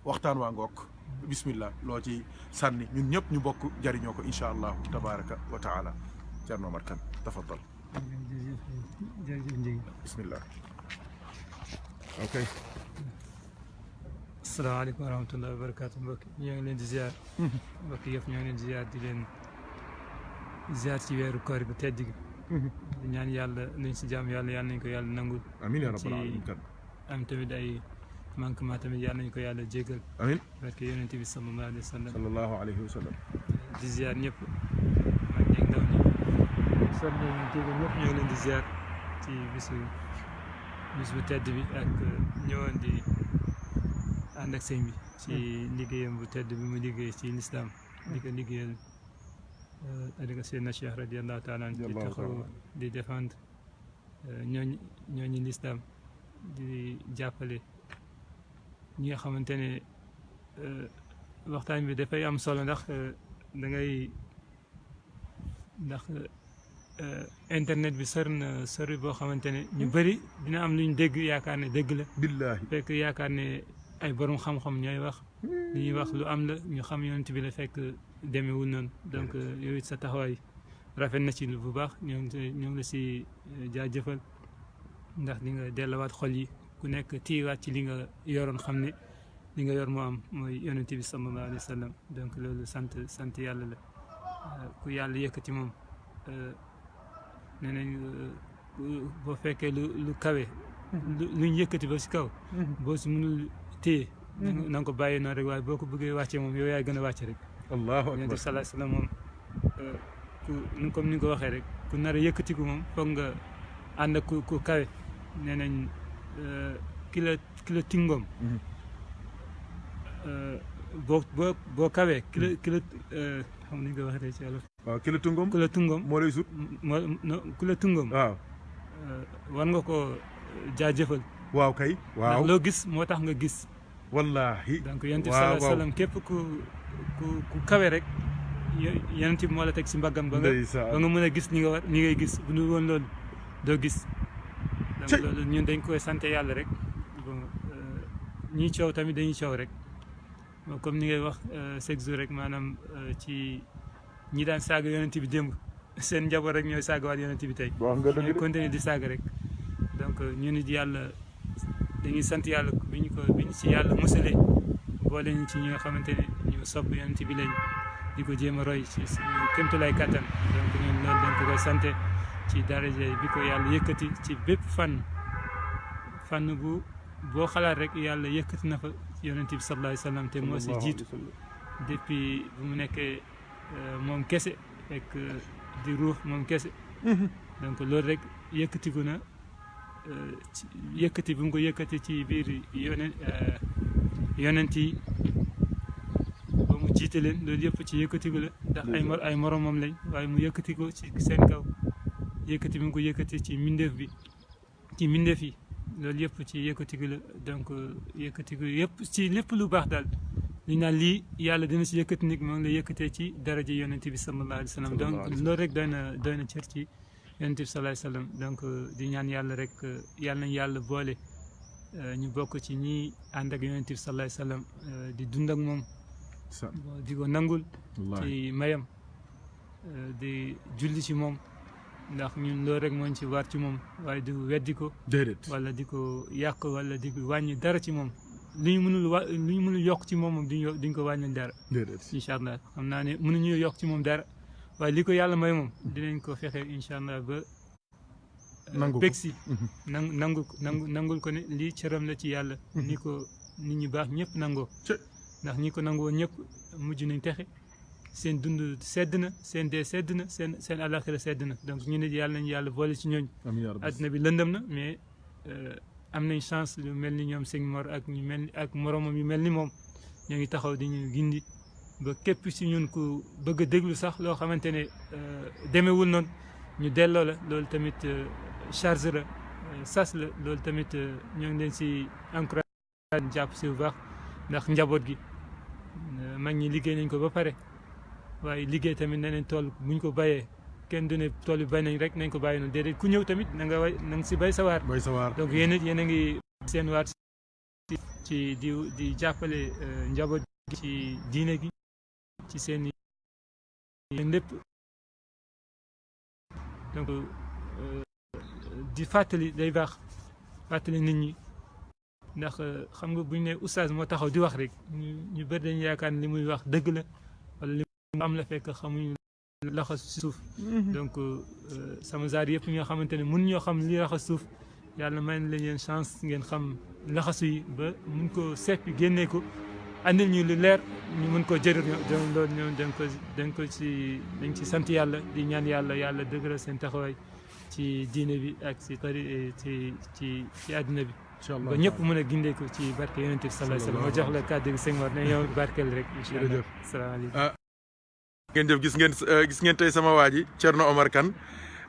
waxtaan waa ngook bismillah loo ci sànni ñun ñëpp ñu bokk jariñoo ko incha allahu tabaraka wa taala Thierno Omar Kane tafaddal bismillah ok asalaamaaleykum wa rahmatullahi wa barakatu mbokk ñoo ngi leen di ziar mbokk yëpp ñoo ngi leen di ziar di leen ziar ci weeru koor bu tedd gi di ñaan yàlla luñ si jaam yàlla nañ ko yàlla nangul amiin yaa rabbal aalamiin am tamit ay manquement tamit yàlla nañ ko yàlla jégal amiin barke yonent bi sallallahu alayhi wa sallam sallallahu alayhi wa sallam di ziar ñëpp mag ñeeg ndaw ñi son ñoo jégal ñëpp ñoo ngi leen di ziar ci bis bu tedd bi ak ñëwoon di ànd ak sëñ bi ci liggéeyam bu tedd bi mu liggéey ci lislaam di ko liggéeyal tariqa Seydina Cheikh radiallahu taala di taxaw di défendre ñooñu lislaam di jàppale ñi nga xamante ne waxtaan bi dafay am solo ndax internet bi sori boo xamante ne ñu bëri dina am luñ dégg yaakaar ne dëgg la billaahi fekk yaakaar ne ay borom xam-xam ñooy wax li ñuy wax lu am la ñu xam yonent bi la fekk demewul noonu donc yow it sa taxawaay rafet na ci bu baax ñoo ngi la si jaajëfal ndax di nga delluwaat xol yi ku nekk tiiwaat ci li nga yoroon xam ne li nga yor moo am mooy yonent bi sallallahu alayhi wa sallam donc loolu sant yàlla la ku yàlla yëkkati moom nee nañ boo fekkee lu kawe luñ yëkkati ba si kaw boo si mënul téye na nga ko bàyyi noonu rek waaye boo ko bëggee wàccee moom yow yaay gën a wàcce rek allahu akbar yonent bi sallallahu alayhi wa sallam moom comme ni nga ko waxee rek ku nar a yëkkatiku moom foog nga ànd ak ku kawe nee nañ ki la tingoom boo kawee ki la xam nañ ko waxee ci wolof waaw ki la tungoom ku la tungoom moo lay sut ku la tungoom waaw war nga ko jaajëfal waaw kay waaw ndax loo gis moo tax nga gis wallahi donc yonent bi sallallahu alayhi wa sallam képp ku kawe rek yonent bi moo la teg si mbaggam ba nga mën a gis ni ngay gis bu dul woon loolu doo gis donc loolu ñun dañ koy sant yàlla rek bon ñiy coow tamit dañuy coow rek comme ni ngay wax chaque jour rek maanaam ci ñi daan saaga yonent bi démb seen njaboot rek ñooy saagawaat yonent bi tey ñooy continuer di saaga rek donc ñu nit yàlla dañuy sant yàlla bi ñu ci yàlla musalee boole ñu ci ñi nga xamante ne ñu sopp yonent bi lañ di ko jéem a roy ci kémtulaay kattan donc ñun loolu dañ ko koy sante ci daraja bi ko yàlla yëkkati ci bépp fànn boo xalaat rek yàlla yëkkati na fa yonent bi sallallahu alayhi wa sallam te moo si jiitu depuis bu mu nekkee moom kese fekk di ruux moom kese donc loolu rek yëkkatiku na yëkkati bu mu ko yëkkati ci biir yonent yi ba mu jiite leen loolu yëpp ci yëkkatiku la ndax ay moromam lañ waaye mu yëkkati ko ci seen kaw yëkkati bi mu ko yëkkati ci mbindeef yi loolu yëpp ci yëkkatiku la donc yëkkatiku yëpp ci lépp lu baax daal li naan lii yàlla dina si yëkkati nit moo ngi la yëkkatee ci daraja yonent bi sallallahu alayhi wa sallam donc loolu rek doy na cër ci yonent bi sallallahu alayhi wa sallam donc di ñaan yàlla rek yàlla nañ yàlla boole ñu bokk ci ñi ànd ak yonent bi sallallahu alayhi wa sallam di dund ak moom di ko nangul ci mayam di julli ci moom ndax ñun loolu rek mooñ ci war ci moom waaye di weddi ko déedéet wala di ko yàq wala di wàññi dara ci moom lu ñu mënul yokk ci moom duñ ko wàññil dara incha allah xam naa ne mënuñu yokk ci moom dara waaye li ko yàlla may moom dinañ ko fexe incha allah ba bég si nangul ko ne lii cëram la ci yàlla ni ko nit ñi baax ñëpp nangoo ndax ñi ko nangoo ñëpp mujj nañ texe seen dund sedd na seen dee sedd na seen àllaaxira sedd na donc ñu ne yàlla nañu yàlla boole ci ñooñ adduna bi lëndëm na mais am nañ chance lu mel ni ñoom sëñ Mor ak ñu mel ak moromam yu mel ni moom ñoo ngi taxaw di ñu gindi ba képp si ñun ku bëgg a déglu sax loo xamante ne demewul noonu ñu delloo la loolu tamit charge la sas la loolu tamit ñoo ngi leen si encouragé jàpp si bu baax ndax njaboot gi mag ñi liggéey nañ ko ba pare waaye liggéey tamit neneen tool buñ ko bayee kenn du ne tool yi bay nañ rek nañ ko bàyyi noonu déedéet ku ñëw tamit na nga si bay sa waar. donc yéen it yéen a ngi seen waar ci di jàppale njaboot gi ci diine gi ci seen lépp donc di fàttali day baax fàttali nit ñi ndax xam nga buñ ne oustaz moo taxaw di wax rek ñu bëri dañu yaakaar ne li muy wax dëgg la wala li mu am la fekk xamuñu laxas suuf donc sama zaar yëpp ñoo xamante ne mun ñoo xam li laxas suuf yàlla may na leen chance ngeen xam laxasu yi ba mun ko seppi génnee ko andil ñu lu leer ñu mun ko jëriñoo donc loolu ñoom dañ ci sant yàlla di ñaan yàlla dëgëral seen taxawaay ci diine bi ak ci tari ci àddina bi ba ñëpp mën a gindee ko ci barke yonent bi sallallahu alayhi wa sallam ma jox la kàddu gi sëñ Mor ne yow barkeel rek incha allah salaamaaleykum ngeen jëf gis ngeen tey sama waa ji Thierno Omar Kane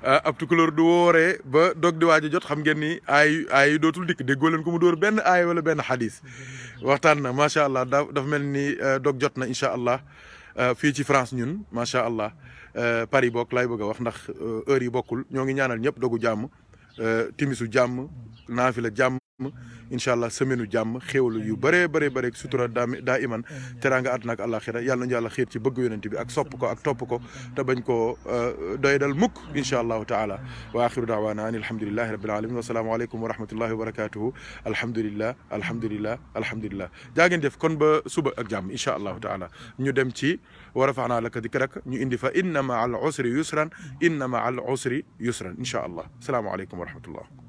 ab tukulóor du wooree ba dog di waaj a jot xam ngeen ni aay dootul dikk déggoo leen ko mu dóor benn aay wala benn xadis waxtaan na macha allah dafa mel ni dog jot na incha allah fii ci France ñun macha allah Paris bokk laay bëgg a wax ndax heure yi bokkul ñoo ngi ñaanal ñëpp dogu jàmm timisu jàmm naafila jàmm incha allah semaine u jàmm xéwlu yu bëree bëri sutura daa iman teraanga àdduna ak àllaaxira yàlla nañu yàlla xiir ci bëgg yonent bi ak sopp ko ak topp ko te bañ koo doy dal mukk incha allahu taala wa axiru daawaana an alhamdulillahi rabbil alamin wa salaamu aleykum wa rahmatullahi wa barakatuhu alhamdulillah jaa ngeen def kon ba suba ak jàmm incha allahu taala ñu dem ci wa rafaana laka dikrak ñu indi fa inna ma al usri yusran incha allah salaamu aleykum wa rahmatullah